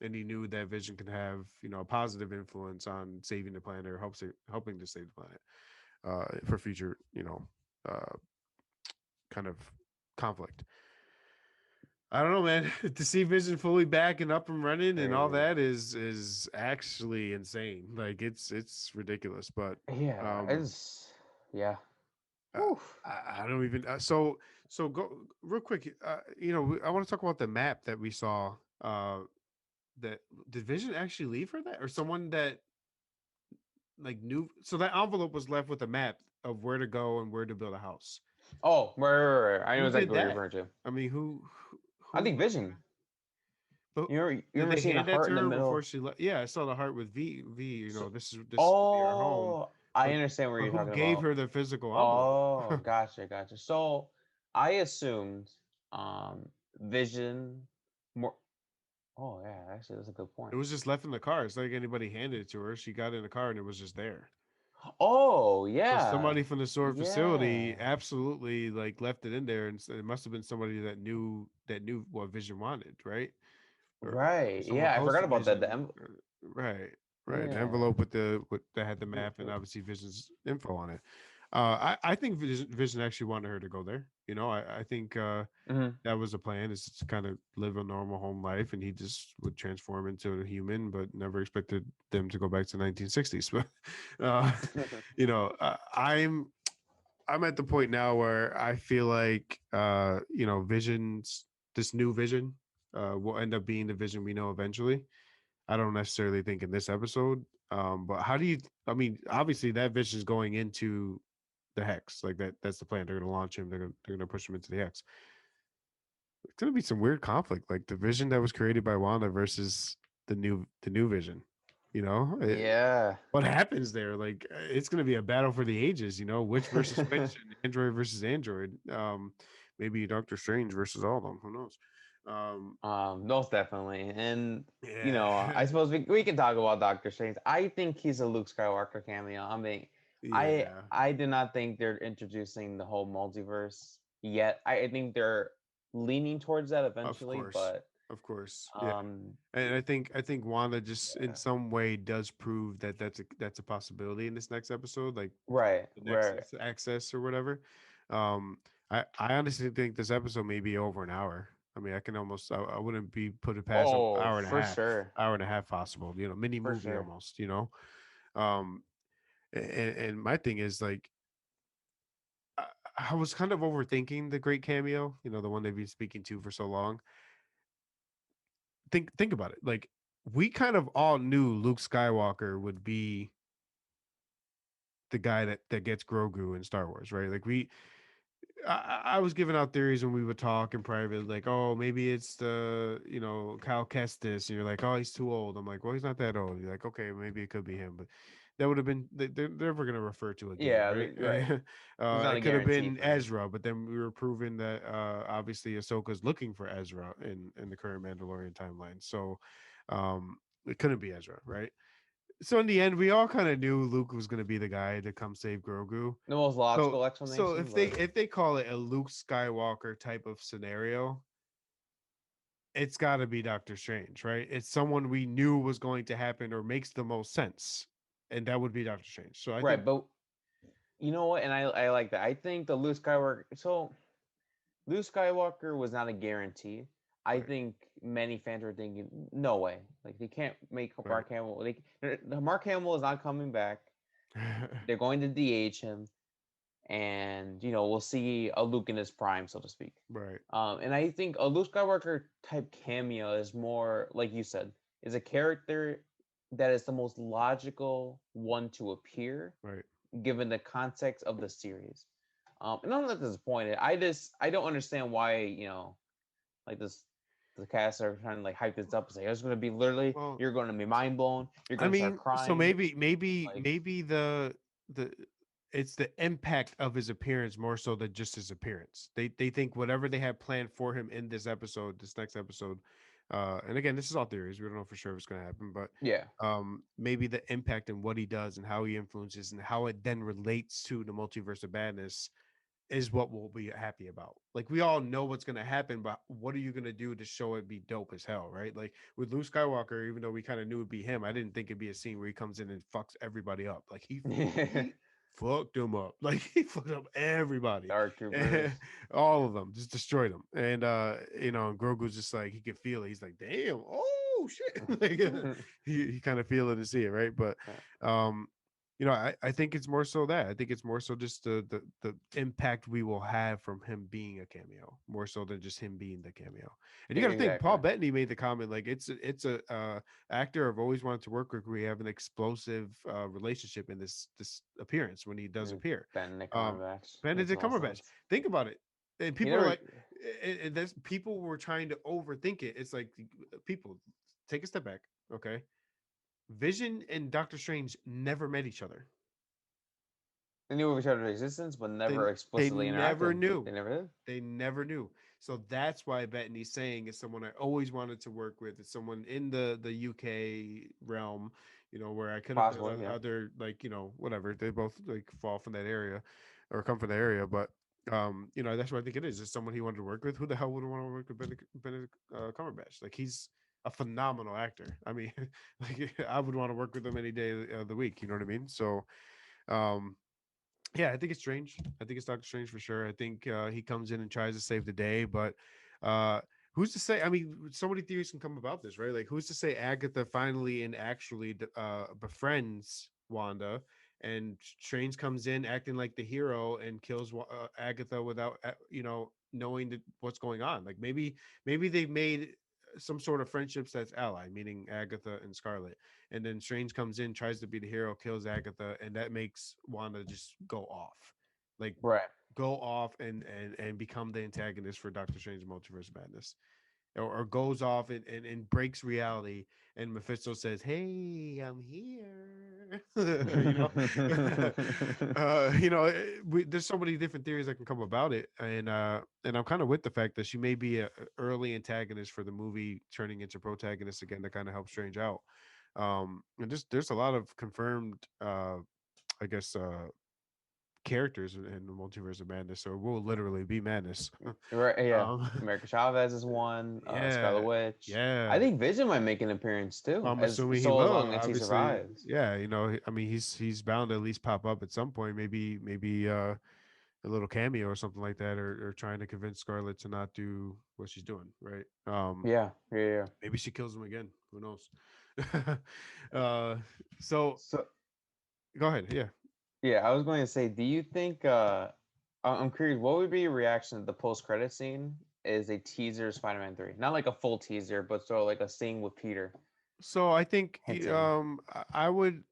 and he knew that Vision could have a positive influence on saving the planet or helping to save the planet for future uh, kind of conflict. I don't know, man. To see Vision fully back and up and running and all Crazy. that is actually insane. Like it's ridiculous. But Yeah. um, It's yeah. uh, Oof. I don't even. So go real quick. I want to talk about the map that we saw. That did Vision actually leave her that, or someone that like knew? So that envelope was left with a map of where to go and where to build a house. Oh, right. I know Who exactly did what you're that? referring to. I mean, I who think Vision. But You did remember they seeing a hand that heart to in the her before middle? she left? Yeah, I saw the heart with V. So, This will be our home. oh, I But understand what but you're who talking gave about. her the physical envelope? Oh, gotcha. So I assumed um Vision more. Oh yeah, actually that's a good It point. was just left in the car. It's like anybody handed it to her. She got in the car and it was just there. Oh So yeah, somebody from the sword yeah. facility absolutely like left it in there, and it must have been somebody that knew what Vision wanted, right? Or Right. someone Yeah, I close forgot to about that. Vision. Right, right. The Yeah. envelope with that had the map and obviously Vision's info on it. I think Vision actually wanted her to go there. I think Hmm. that was a plan, is to kind of live a normal home life, and he just would transform into a human, but never expected them to go back to 1960s. But uh, I'm at the point now where I feel like Vision's this new Vision. will end up being the Vision we know eventually. I don't necessarily think in this episode. But how do you? I mean, obviously that Vision's going into the Hex. Like that's the plan. They're gonna launch him. They're gonna push him into the Hex. It's gonna be some weird conflict, like the Vision that was created by Wanda versus the new Vision. You know, Yeah. what happens there? Like it's gonna be a battle for the ages. You know, which versus which, and Android versus Android. Maybe Doctor Strange versus all of them. Who knows? Um, Most definitely. And I yeah, suppose we can talk about Doctor Strange. I think he's a Luke Skywalker cameo. I mean, I yeah. I do not think they're introducing the whole multiverse yet. I think they're leaning towards that Of eventually, course, but of course, yeah. um And I think Wanda just in yeah. some way does prove that that's a possibility in this next episode, like Right, the right. Nexus access or whatever. Um, I honestly think this episode may be over an hour. I mean, I wouldn't be put it past an Oh, hour and a half possible. You know, mini for movie sure. almost. You know, um, and my thing is like I, I was kind of overthinking the great cameo. You know, the one they've been speaking to for so long. Think about it. Like we kind of all knew Luke Skywalker would be the guy that gets Grogu in Star Wars, right? Like I was giving out theories when we would talk in private, like, oh, maybe it's the Cal Kestis, and you're like, oh, he's too old. I'm like, well, he's not that old. You're like, okay, maybe it could be him, but that would have been they're never gonna refer to again, Yeah, right? right. There's not a It could have guarantee been for him. Ezra, but then we were proving that obviously Ahsoka's looking for Ezra in the current Mandalorian timeline, so it couldn't be Ezra, right? So in the end, we all kind of knew Luke was going to be the guy to come save Grogu. The most So logical so explanation, if they but if they call it a Luke Skywalker type of scenario, it's got to be Doctor Strange, right? It's someone we knew was going to happen or makes the most sense, and that would be Doctor Strange. So I think right, but you know what? And I like that. I think the Luke Skywalker. So Luke Skywalker was not a guarantee. I right, think many fans were thinking, no way. Like they can't make right, Mark Hamill. Mark Hamill is not coming back. They're going to DH him, and we'll see a Luke in his prime, so to speak. right, And I think a Luke Skywalker type cameo is more like you said, is a character that is the most logical one to appear right. given the context of the series. And I'm not disappointed. I don't understand why like this the cast are trying to like hype this up and say it's going to be literally Well, you're going to be mind blown, you're I going to start mean, so crying. Like maybe the it's the impact of his appearance more so than just his appearance. They think whatever they have planned for him in this episode, this next episode, and again, this is all theories. We don't know for sure if it's going to happen, but yeah, maybe the impact and what he does and how he influences and how it then relates to the multiverse of madness is what we'll be happy about. Like we all know what's gonna happen, but what are you gonna do to show it be dope as hell, right? Like with Luke Skywalker, even though we kind of knew it'd be him, I didn't think it'd be a scene where he comes in and fucks everybody up. Like he fucked him up. Like he fucked up everybody. Dark Troopers. All of them, just destroyed them. And and Grogu's just like he could feel it. He's like, damn, oh shit. Like he kind of feel it and see it, right? But um I think it's more so that. I think it's more so just the impact we will have from him being a cameo, more so than just him being the cameo. And you got to think, Exactly. Paul Bettany made the comment like it's a actor I've always wanted to work with. We have an explosive relationship in this appearance when he does appear. Benedict Um, Cumberbatch makes a Benedict lot of Cumberbatch. sense. Think about it. And He people are never. like, that's people were trying to overthink it. It's like people take a step back, okay? Vision and Doctor Strange never met each other. They knew of each other's existence, but They never they explicitly never interacted. knew. They never did. They never knew. So that's why Bettany's saying is someone I always wanted to work with. It's someone in the UK realm, where I could have done Possibly, yeah. other like, whatever. They both like fall from that area or come from that area. But that's what I think it is. It's someone he wanted to work with. Who the hell would want to work with Benedict Cumberbatch? Like he's a phenomenal actor. I mean, like I would want to work with him any day of the week. You know what I mean? So um yeah, I think it's strange. I think it's Doctor Strange for sure. I think he comes in and tries to save the day, but uh, who's to say? I mean, so many theories can come about this, right? Like, who's to say Agatha finally and actually befriends Wanda, and Strange comes in acting like the hero and kills Agatha without knowing what's going on. Like maybe they made some sort of friendships that's ally, meaning Agatha and Scarlet. And then Strange comes in, tries to be the hero, kills Agatha, and that makes Wanda just go off, like Right. go off and become the antagonist for Doctor Strange Multiverse of Madness, or goes off and breaks reality. And Mephisto says, "Hey, I'm here." There's so many different theories that can come about it, and I'm kind of with the fact that she may be a early antagonist for the movie, turning into protagonist again to kind of help Strange out. And there's a lot of confirmed, I guess, characters in the Multiverse of Madness, so it will literally be madness. Right. Yeah. um, America Chavez is one. Scarlet yeah, Witch. I yeah. think Vision might make an appearance Well, too, I'm as assuming he so as will. long as he Obviously, survives. yeah. I mean, he's bound to at least pop up at some point. Maybe a little cameo or something like that, or trying to convince Scarlet to not do what she's doing. Right. Yeah. Yeah. Yeah. Maybe she kills him again. Who knows? uh, so So go ahead. Yeah. yeah, I was going to say, do you think? I'm curious. What would be your reaction to the post-credit scene? Is a teaser of Spider-Man 3, not like a full teaser, but sort of like a scene with Peter So I think hinting. I would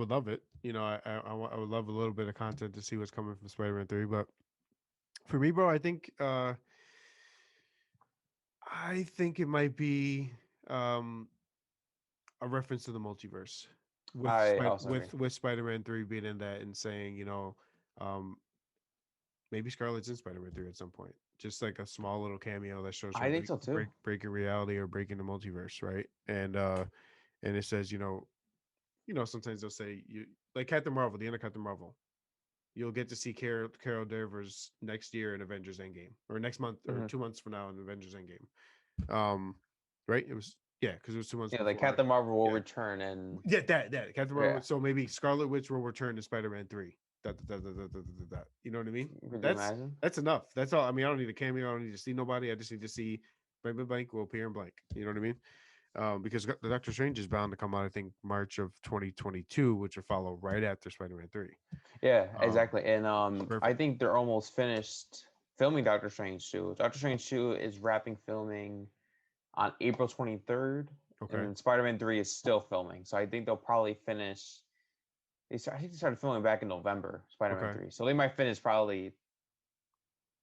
love it. I would love a little bit of content to see what's coming from Spider-Man 3. But for me, bro, I think it might be um, a reference to the multiverse with I also agree. Spider-Man 3 being in that and saying, um, maybe Scarlett's in Spider-Man 3 at some point. Just like a small little cameo that shows her I think so too. breaking reality or breaking the multiverse, right? And it says, sometimes they'll say you like Captain Marvel, the end of Captain Marvel. You'll get to see Carol Danvers next year in Avengers Endgame, or next month, or Hmm. 2 months from now in Avengers Endgame. Right? It was, yeah, because it was 2 months Yeah, like before. Captain Marvel will Yeah, return, and yeah, that Captain Marvel. yeah, So maybe Scarlet Witch will return to Spider-Man 3. That. You know what I mean? could you That's imagine? that's enough. That's all. I mean, I don't need a cameo. I don't need to see nobody. I just need to see blank blank blank will appear in blank. You know what I mean? Because the Doctor Strange is bound to come out, I think, March of 2022, which will follow right after Spider-Man 3. Yeah, Um, exactly. And I Perfect. think they're almost finished filming Doctor Strange 2. Doctor Strange 2 is wrapping filming on April 23rd, and Okay. then Spider-Man 3 is still filming. So I think they'll probably finish. I think they started filming back in November, Spider-Man Okay. 3. So they might finish probably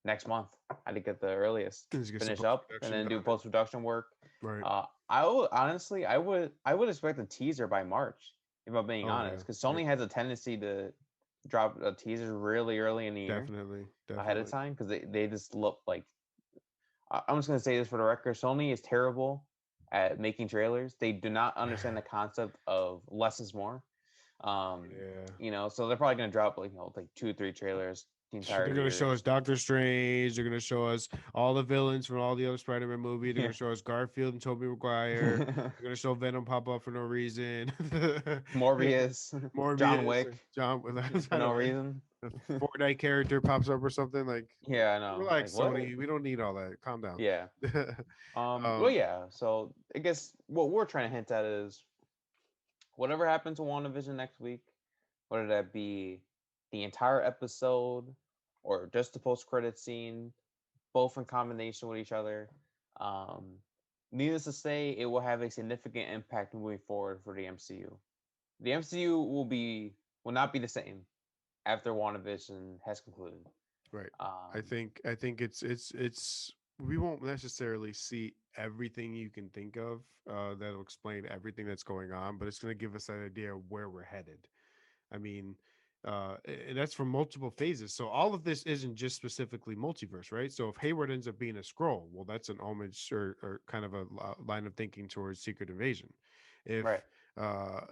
next month. I think at the earliest. Let's get some Finish post up and production then do done. post production work. Right. I would honestly, I would expect a teaser by March, if I'm being Oh yeah. honest, because Yeah. Sony has a tendency to drop a teaser really early in the year Definitely. ahead of Definitely. time because they just look like. I'm just gonna say this for the record: Sony is terrible at making trailers. They do not understand the concept of less is more. Um, Yeah. so they're probably gonna drop like 2 or 3 trailers the entire They're gonna show year. us Doctor Strange. They're gonna show us all the villains from all the other Spider-Man movie. They're Yeah. gonna show us Garfield and Tobey Maguire. They're gonna show Venom pop up for no reason. Morbius, John Morbius, Wick, John, for I no know, right? reason. A Fortnite character pops up or something. Like, Yeah, I know. Like relax, what? Sony. We don't need all that. Calm down. Yeah. Well, um, yeah. So I guess what we're trying to hint at is whatever happens to WandaVision next week, whether that be the entire episode or just the post-credit scene, both in combination with each other. Um, Needless to say, it will have a significant impact moving forward for the MCU. The MCU will not be the same after WandaVision has concluded. right. Um, I think it's we won't necessarily see everything you can think of that'll explain everything that's going on, but it's going to give us an idea of where we're headed. I mean, and that's from multiple phases. So all of this isn't just specifically multiverse, right? So if Hayward ends up being a scroll, well, that's an homage or kind of a line of thinking towards Secret Invasion. right.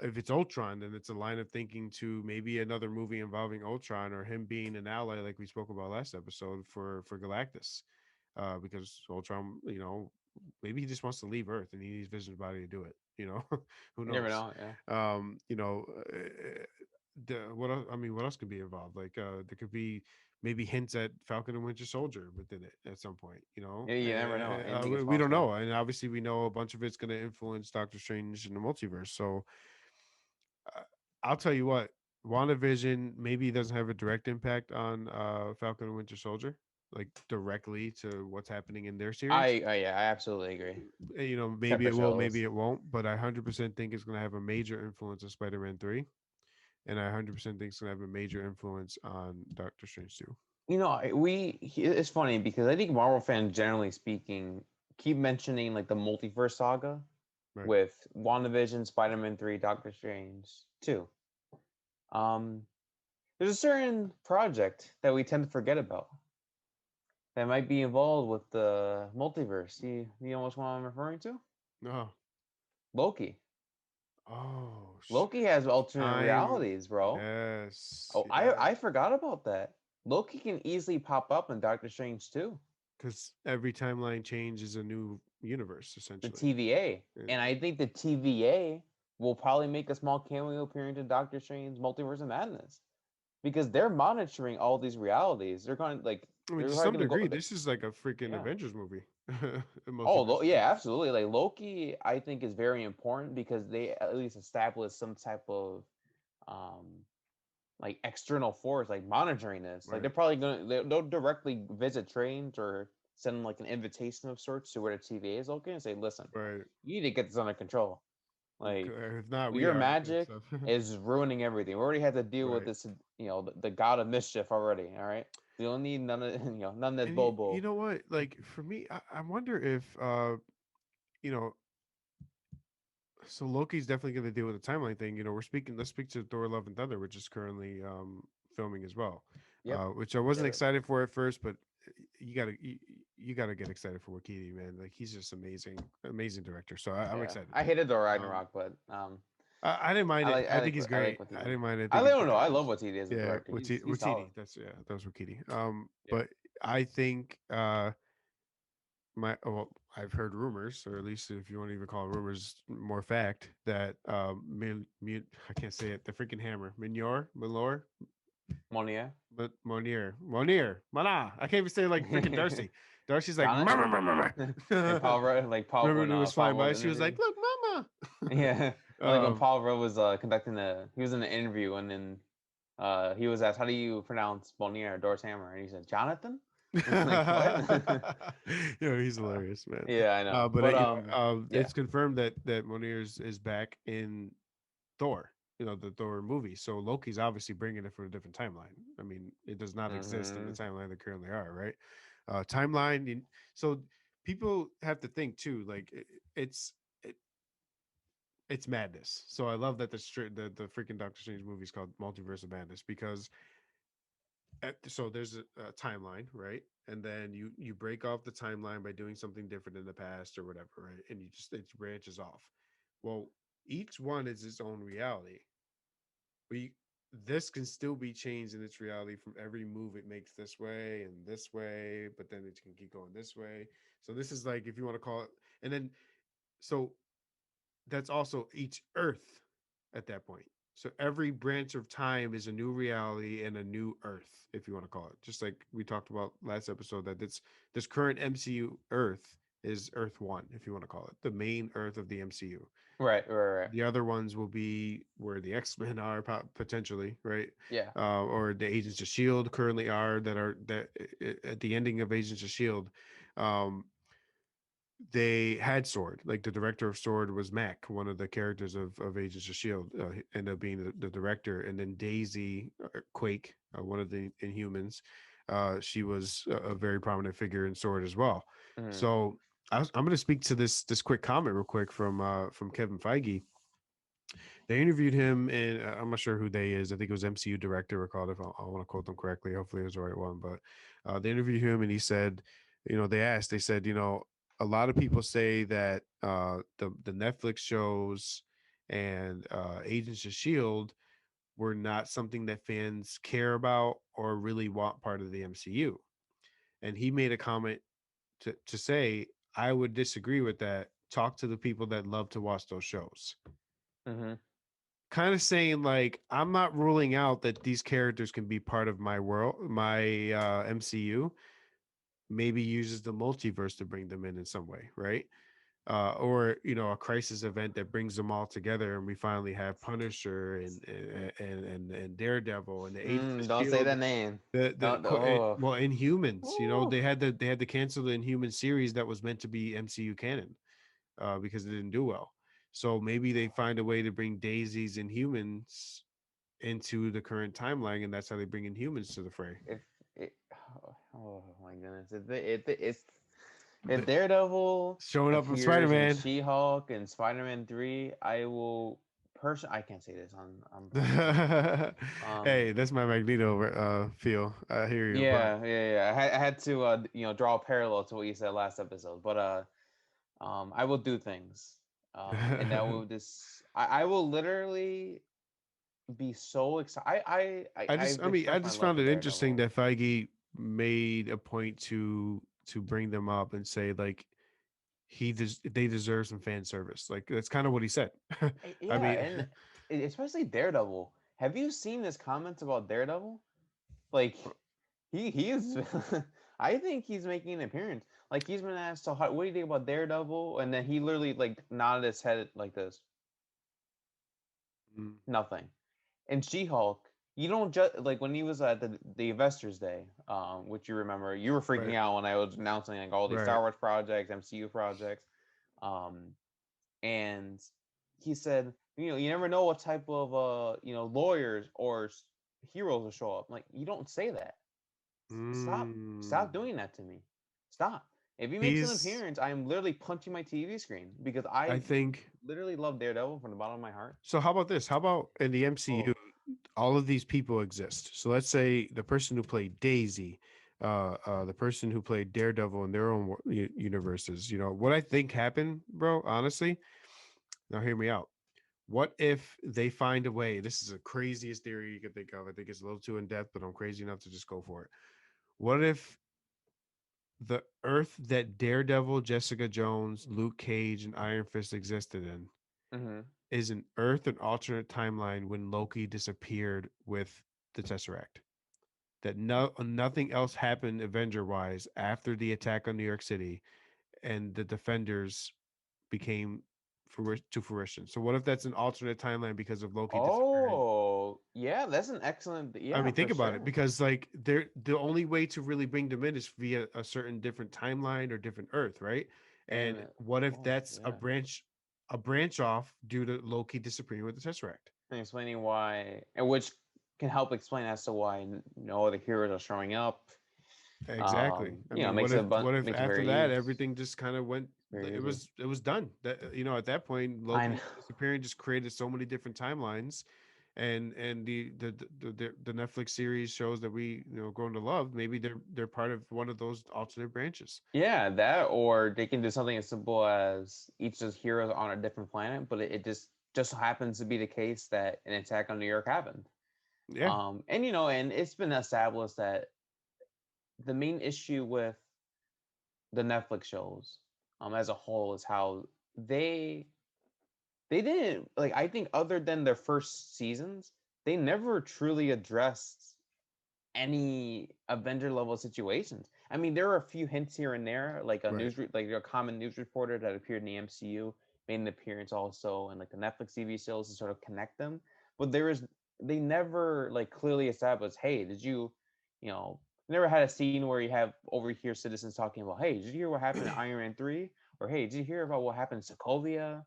If it's Ultron, then it's a line of thinking to maybe another movie involving Ultron or him being an ally, like we spoke about last episode for Galactus, because Ultron, maybe he just wants to leave Earth and he needs Vision's body to do it. Who You never knows? know. Yeah. Um, you know, what else, I mean, what else could be involved? Like, there could be maybe hints at Falcon and Winter Soldier within it at some point. Yeah, you never know. Anything is We don't possible. know, and obviously we know a bunch of it's going to influence Doctor Strange in the multiverse. So, uh, I'll tell you what, WandaVision maybe doesn't have a direct impact on Falcon and Winter Soldier. like directly to what's happening in their I, series. yeah, I absolutely agree. You know, maybe Separate it will, maybe shows. it won't, but I 100% think it's going to have a major influence on Spider-Man 3, and I 100% think it's going to have a major influence on Doctor Strange 2. It's funny because I think Marvel fans, generally speaking, keep mentioning like the multiverse saga Right. with WandaVision, Spider-Man 3, Doctor Strange 2. Um, there's a certain project that we tend to forget about that might be involved with the multiverse. You know which one I'm referring to? No. Loki. Oh, Loki has alternate time. realities, bro. Yes. Oh, Yeah. I forgot about that. Loki can easily pop up in Doctor Strange too. Because every timeline change is a new universe, The essentially. TVA. Yeah. And I think the TVA will probably make a small cameo appearance in Doctor Strange Multiverse of Madness. Because they're monitoring all these realities. They're going like I mean, they're to probably some gonna degree, go this is like a freaking yeah. Avengers movie. Oh, Multiverse of yeah, Madness. absolutely. Like Loki, I think is very important because they at least establish some type of um like external force like monitoring this. Like Right. they're probably they'll directly visit trains or send like an invitation of sorts to where the TVA is located and say, listen, Right. you need to get this under control. Like If not, we your are type magic stuff. is ruining everything. We already had to deal with Right. this, the god of mischief already. All right, we don't need none of none of this And you bobo. know what? Like for me, I wonder if you know, so Loki's definitely going to deal with the timeline thing. You know, we're speaking. Let's speak to Thor: Love and Thunder, which is currently filming as well. Yep, Which I wasn't get it. excited for at first, but you gotta get excited for Wakiti, man. Like he's just amazing, amazing director. So I'm Yeah, excited. I hated Thor Um, Ragnarok, but I didn't mind it. I think he's I like great. what he I did. didn't mind it. I I think he's don't know. great. I love what he did as a Yeah, director. He's solid. Watiti. That's yeah, that was Wakiti. Yeah. But I think well, I've heard rumors, or at least if you want to even call it rumors, more fact that I can't say it. The freaking hammer, Milor, Monia. but Monier, Mana. I can't even say it like freaking Darcy. Darcy's like, Jonathan. mama, mama. And Paul Rudd, like Paul Remember when when it was Paul flying was by? She was like, interviewing. look, mama. Yeah, or like when um, Paul Rudd was conducting he was in an interview and then he was asked, "How do you pronounce Monier Doris Hammer?" And he said, "Jonathan." Like what? he's hilarious, man. Yeah, I know. But But yeah. it's confirmed that Monier is back in Thor. You know, the Thor movie. So Loki's obviously bringing it from a different timeline. I mean, it does not exist in the Hmm. timeline they currently are, right? Timeline. So people have to think too. Like it's it, it's madness. So I love that the freaking Doctor Strange movie is called Multiverse of Madness because so there's a timeline, right? And then you break off the timeline by doing something different in the past or whatever, right? And you just it branches off. Well, each one is its own reality. We This can still be changed in its reality from every move it makes this way and this way, but then it can keep going this way. So this is like if you want to call it, and then so that's also each Earth at that point. So every branch of time is a new reality and a new Earth, if you want to call it. Just like we talked about last episode, that this current MCU Earth is Earth One, if you want to call it, the main Earth of the MCU. Right, right, right. The other ones will be where the X-Men are potentially, right? Yeah. Or the Agents of Shield currently are that at the ending of Agents of Shield. Um, they had Sword. Like the director of Sword was Mac, one of the characters of Agents of Shield, ended up being the director, and then Daisy Quake, one of the Inhumans, she was a very prominent figure in Sword as well. Hmm. So I'm going to speak to this quick comment real quick from Kevin Feige. They interviewed him, and I'm not sure who they is. I think it was MCU director. Recalled if I want to quote them correctly. Hopefully, it was the right one. But they interviewed him, and he said, they said, a lot of people say that the Netflix shows and Agents of Shield were not something that fans care about or really want part of the MCU. And he made a comment to say, I would disagree with that. Talk to the people that love to watch those shows, Hmm. kind of saying like I'm not ruling out that these characters can be part of my MCU. Maybe uses the multiverse to bring them in some way, right? or a crisis event that brings them all together, and we finally have Punisher and Daredevil and the Agents of Don't say Shield. that name. The Don't. Oh. well, Inhumans. Ooh. They had to cancel the Inhuman series that was meant to be MCU canon, because it didn't do well. So maybe they find a way to bring Daisy's Inhumans into the current timeline, and that's how they bring Inhumans to the fray. If it, oh my goodness, if The, Daredevil showing up from Spider appears in Man. She-Hulk and Spider-Man 3, I will I can't say this on podcast. Hey, that's my Magneto feel. I hear you, but Yeah. I had to draw a parallel to what you said last episode, but I will do things, and that will just I will literally be so excited. I've I expressed my just love found for it interesting Daredevil. that Feige made a point to bring them up and say like they deserve some fan service. Like that's kind of what he said. I Yeah, mean, and especially Daredevil. Have you seen his comments about Daredevil? Like he is. I think he's making an appearance. Like he's been asked, "So what do you think about Daredevil?" And then he literally like nodded his head like this, mm, nothing. And She-Hulk, you don't just like when he was at the Investors Day, which you remember, you were freaking right, out when I was announcing like all these Star right. Wars projects, MCU projects, um, and he said, you never know what type of lawyers or heroes will show up. Like you don't say that. Stop Mm. doing that to me. Stop. If he makes an He's, appearance, I'm literally punching my TV screen because I I think. literally love Daredevil from the bottom of my heart. So how about this? How about in the MCU, Oh. all of these people exist. So let's say the person who played Daisy, the person who played Daredevil in their own universes. What I think happened, bro. Honestly, now hear me out. What if they find a way? This is the craziest theory you could think of. I think it's a little too in depth, but I'm crazy enough to just go for it. What if the Earth that Daredevil, Jessica Jones, Luke Cage, and Iron Fist existed in Hmm. is an Earth, an alternate timeline when Loki disappeared with the Tesseract? That nothing else happened Avenger wise after the attack on New York City, and the Defenders became to fruition. So what if that's an alternate timeline because of Loki disappearing? Oh, yeah, that's an excellent. I Yeah, mean, for think about it, sure. because like the only way to really bring them in is via a certain different timeline or different Earth, right? And And what if oh that's yeah, a branch off due to Loki disappearing with the Tesseract? and explaining why, and which can help explain as to why no other heroes are showing up. Exactly. I mean, Makes it what if makes it after very that everything just kind of went? very It easy. was done. That at that point I know. Loki disappearing just created so many different timelines, and the Netflix series shows that we grown to love. Maybe they're part of one of those alternate branches. Yeah, that or they can do something as simple as each of the heroes on a different planet, but it just so happens to be the case that an attack on New York happened. Yeah. And and it's been established that the main issue with the Netflix shows as a whole is how they they didn't like I think other than their first seasons, they never truly addressed any Avenger level situations. I mean, there are a few hints here and there, like Right. like a common news reporter that appeared in the MCU made an appearance also in like the Netflix TV shows to sort of connect them. But they never like clearly established, hey, did you know, never had a scene where you have over here citizens talking about, hey, did you hear what happened in Iron Man 3? Or hey, did you hear about what happened in Sokovia?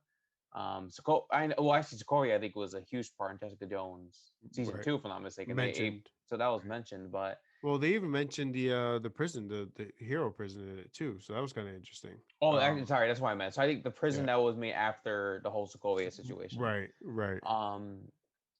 I know, well, actually, Sokovia I think was a huge part in Jessica Jones season Right. 2, if I'm not mistaken. Mentioned. So that was Right. mentioned, but Well, they even mentioned the prison, the hero prison in it too. So that was kind of interesting. oh, actually, sorry, that's what I meant. So I think the prison Yeah. that was made after the whole Sokovia situation. Right. Right. Um,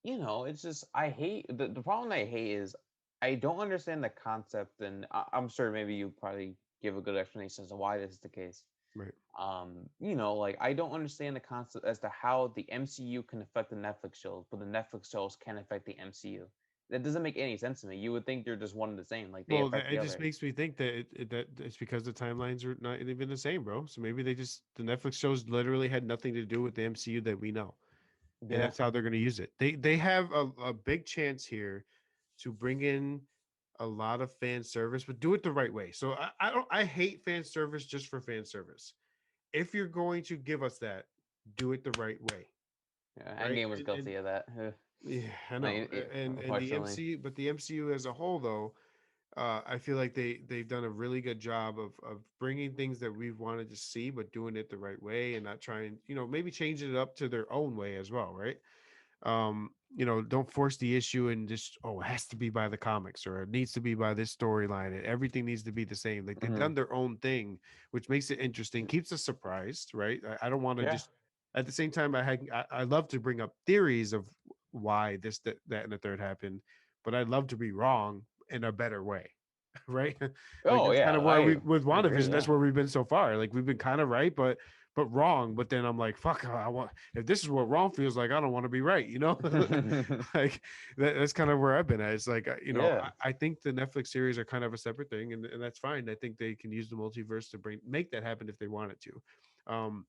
it's just I hate the problem I hate is I don't understand the concept, and I'm sure maybe you probably give a good explanation as to why this is the case. Right. Like I don't understand the concept as to how the MCU can affect the Netflix shows, but the Netflix shows can affect the MCU. That doesn't make any sense to me. You would think they're just one and the same, like they Well, affect it the just other. makes me think that that it's because the timelines are not even the same, bro. So maybe the Netflix shows literally had nothing to do with the MCU that we know, and Yeah. that's how they're going to use it. They have a big chance here to bring in a lot of fan service, but do it the right way. So I hate fan service just for fan service. if you're going to give us that, do it the right way, Yeah, right? Endgame was And guilty of that. yeah, I know. Like, And the unfortunately. MCU, but the MCU as a whole, though, I feel like they've done a really good job of bringing things that we've wanted to see, but doing it the right way and not trying, maybe changing it up to their own way as well, right? Don't force the issue and just, oh, it has to be by the comics or it needs to be by this storyline and everything needs to be the same. Like they've Hmm. done their own thing, which makes it interesting, keeps us surprised, right? I don't want to Yeah. just at the same time I love to bring up theories of why this, that, and the third happened, but I'd love to be wrong in a better way. Right? Like Oh that's kind yeah, of where we I with agree. WandaVision, that's Yeah. where we've been so far. Like we've been kind of right, but wrong. But then I'm like, fuck, I want if this is what wrong feels like, I don't want to be right, like that's kind of where I've been at. It's like, Yeah. I think the Netflix series are kind of a separate thing, and that's fine. I think they can use the multiverse to make that happen if they wanted to. Um,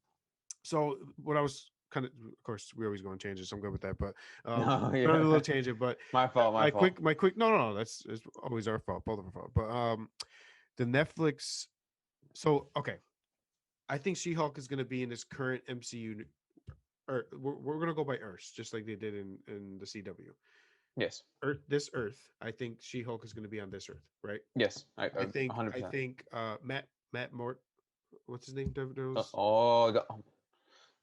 so what I was of course, we always go on tangents. So I'm good with that, but No. on a little Yeah. tangent. But My fault. My fault. my quick, no, no, no, that's it's always our fault, both of our fault. But the Netflix. So okay, I think She-Hulk is going to be in this current MCU, or we're going to go by Earths, just like they did in the CW. Yes. This Earth, I think She-Hulk is going to be on this Earth, right? Yes. I I think 100%. Matt Mort, what's his name? Oh,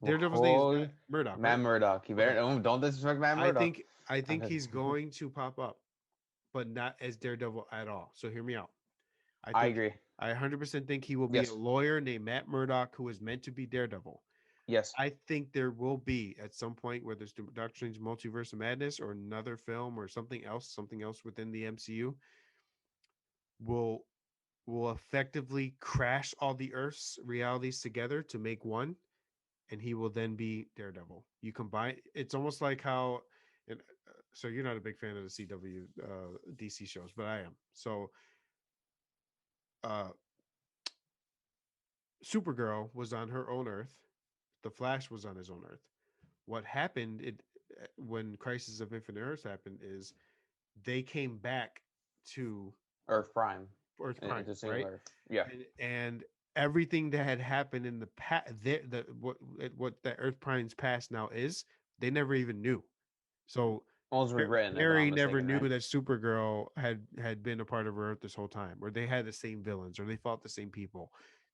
Daredevil's name is holy Matt Murdock, Matt right? Murdock. You Okay. better don't disrespect Matt I Murdock. think I think he's going to pop up, but not as Daredevil at all. So hear me out. I I think agree. I 100% think he will be a Yes. lawyer named Matt Murdock who is meant to be Daredevil. Yes. I think there will be at some point, whether it's Doctor Strange Multiverse of Madness or another film or something else within the MCU, will will effectively crash all the Earth's realities together to make one, and he will then be Daredevil. You combine it's almost like how, and so you're not a big fan of the CW DC shows, but I am. So uh Supergirl was on her own Earth, the Flash was on his own Earth. What happened when Crisis of Infinite Earths happened is they came back to Earth Prime. Earth Prime, Into single right? Earth. Yeah. And everything that had happened in the past, what that Earth Prime's past now is, they never even knew. So Almost rewritten, if I'm not Mary never mistaken, knew right? that Supergirl had been a part of Earth this whole time, or they had the same villains, or they fought the same people.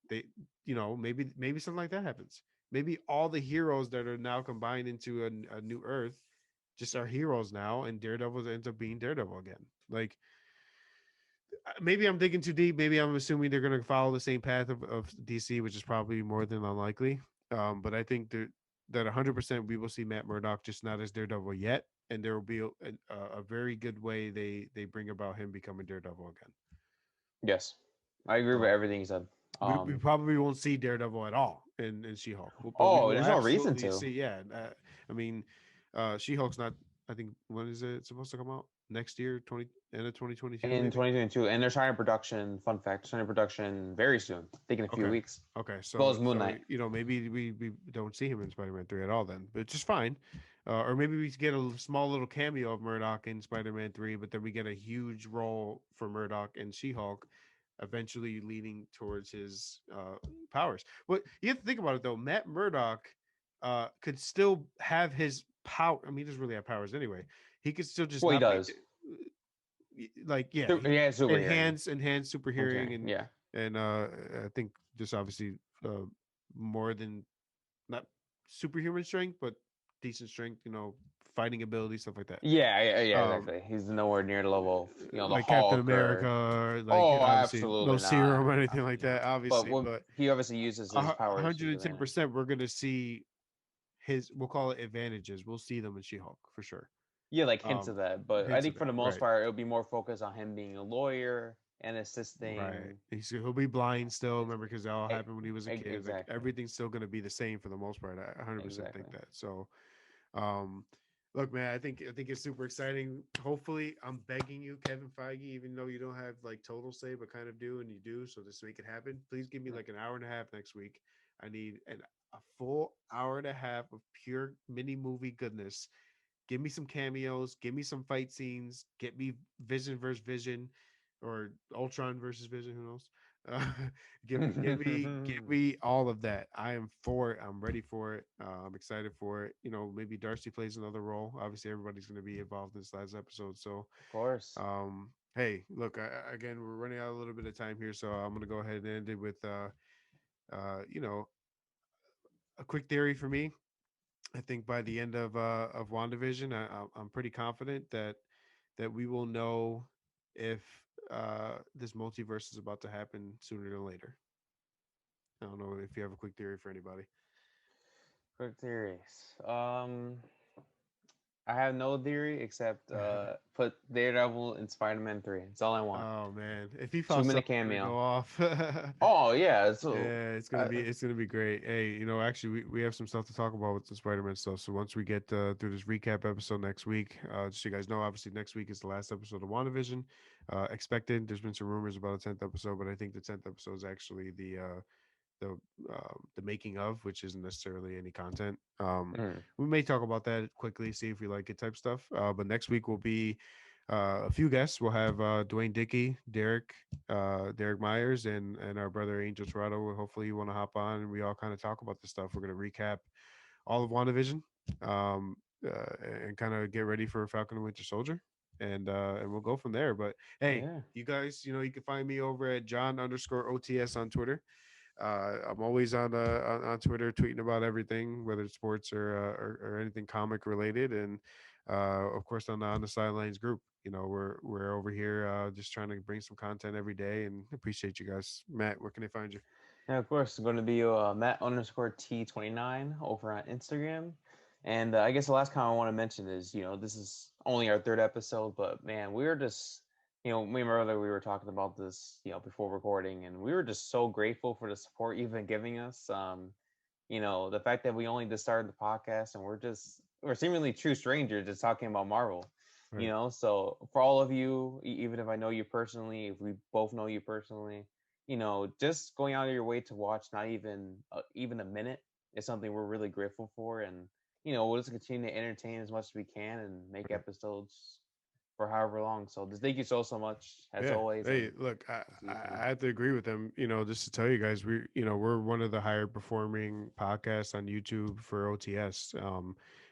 They, maybe something like that happens. Maybe all the heroes that are now combined into a new Earth just are heroes now, and Daredevil ends up being Daredevil again. Like maybe I'm digging too deep. Maybe I'm assuming they're going to follow the same path of DC, which is probably more than unlikely. But I think that 100% we will see Matt Murdock, just not as Daredevil yet, and there will be a very good way they bring about him becoming Daredevil again. Yes. I agree with So everything you said. we probably won't see Daredevil at all in She-Hulk, but we Oh, will there's no reason absolutely to. see. Yeah, I mean, She-Hulk's not. I think when is it supposed to come out? Next year, end of 2022, In maybe. 2022, and they're starting production. Fun fact: starting production very soon. I think in a few Okay. weeks. Okay. As well as So Moon Knight. maybe we don't see him in Spider-Man 3 at all then, but it's just fine. Or maybe we get a small little cameo of Murdoch in Spider-Man 3, but then we get a huge role for Murdoch and She-Hulk, eventually leading towards his powers. But you have to think about it though. Matt Murdock could still have his power. I mean, he doesn't really have powers anyway. He could still just Well, he not be does. like, yeah, he Yeah, super hearing. enhance super I'm sorry. hearing, Yeah. and I think just obviously more than not superhuman strength, but decent strength, fighting ability, stuff like that. Yeah, Um, exactly. He's nowhere near the level of the like Captain Hulk America, or. or like Oh, obviously no absolutely not. serum or anything like that, But obviously, what but he obviously uses his powers to his advantage. 110% we're gonna see his, we'll call it advantages. We'll see them in She-Hulk for sure. Yeah, like hints Um, of that. But I hints of think for that, the most right? part, it'll be more focused on him being a lawyer and Right. assisting. He'll be blind still. Remember, because that all e- happened when he was a kid. Like Exactly. everything's still going to be the same for the most part. I 100% Exactly. think that. So, um, look, man, I think it's super exciting. Hopefully, I'm begging you, Kevin Feige, even though you don't have like total say, but kind of do, and you do. So just make it happen. Please give me like an hour and a half next week. I need a full hour and a half of pure mini movie goodness. Give me some cameos. Give me some fight scenes. Get me Vision versus Vision, or Ultron versus Vision. Who knows? Uh, give me all of that. I am for it. I'm ready for it. I'm excited for it. Maybe Darcy plays another role. Obviously, everybody's going to be involved in this last episode. So, Of course. hey, look, again, we're running out a little bit of time here, so I'm going to go ahead and end it with, uh, you know, a quick theory for me. I think by the end of WandaVision, I'm pretty confident that we will know if this multiverse is about to happen sooner than later. I don't know if you have a quick theory for anybody. Quick theories. I have no theory except put Daredevil in Spider-Man 3. That's all I want. Oh man, if he Two found minute something to go cameo. off, Oh yeah, so yeah, uh, it's gonna be great. Hey, actually, we have some stuff to talk about with the Spider-Man stuff. So once we get through this recap episode next week, just so you guys know, obviously next week is the last episode of WandaVision. Expected. There's been some rumors about a 10th episode, but I think the 10th episode is actually the the making of, which isn't necessarily any content. mm, We may talk about that quickly, see if we like it type stuff. But next week will be a few guests. We'll have Dwayne Dickey, Derek Myers, and our brother Angel Torado. Hopefully, you want to hop on and we all kind of talk about this stuff. We're going to recap all of WandaVision, um, and kind of get ready for Falcon and Winter Soldier. And we'll go from there. But hey, yeah. you guys, you can find me over at John_OTS on Twitter. I'm always on Twitter tweeting about everything, whether it's sports or anything comic related, and of course on the sidelines group. We're over here just trying to bring some content every day, and appreciate you guys. Matt, where can they find you? Yeah, of course, it's going to be Matt underscore T29 over on Instagram. And I guess the last comment I want to mention is, this is only our third episode, but man, we were just, me and my brother, we were talking about this, before recording, and we were just so grateful for the support you've been giving us. The fact that we only just started the podcast and we're seemingly true strangers just talking about Marvel. Right. So for all of you, even if I know you personally, if we both know you personally, just going out of your way to watch not even a minute is something we're really grateful for, and we'll just continue to entertain as much as we can and make Right. episodes for however long. So just thank you so much as Yeah. always, and Hey, look, I, we'll see you I soon. I have to agree with them. Just to tell you guys, we're one of the higher performing podcasts on YouTube for OTS.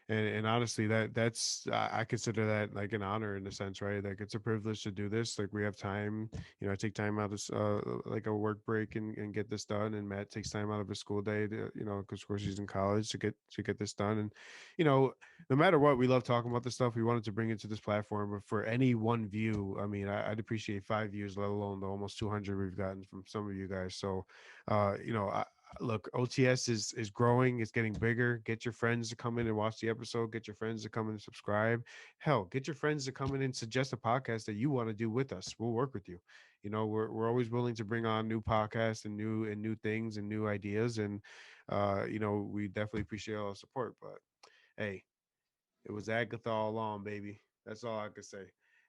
And honestly, that's I consider that like an honor in a sense, right? Like it's a privilege to do this. Like we have time. I take time out of like a work break and get this done. And Matt takes time out of his school day to, because of course he's in college to get this done. And you know, no matter what, we love talking about this stuff. We wanted to bring it to this platform, but for any one view, I mean, I'd appreciate 5 views, let alone the almost 200 we've gotten from some of you guys. So, look, OTS is growing. It's getting bigger. Get your friends to come in and watch the episode. Get your friends to come in and subscribe. Hell, get your friends to come in and suggest a podcast that you want to do with us. We'll work with you. We're always willing to bring on new podcasts and new things and new ideas. And we definitely appreciate all the support. But hey, it was Agatha all along, baby. That's all I can say.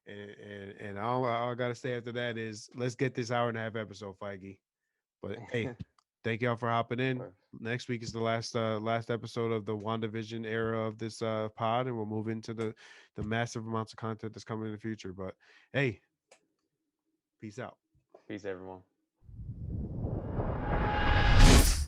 And all I gotta say after that is let's get this hour and a half episode, Feige. But hey, thank y'all for hopping Of in. course. Next week is the last episode of the WandaVision era of this pod, and we'll move into the massive amounts of content that's coming in the future. But hey, peace out. Peace, everyone.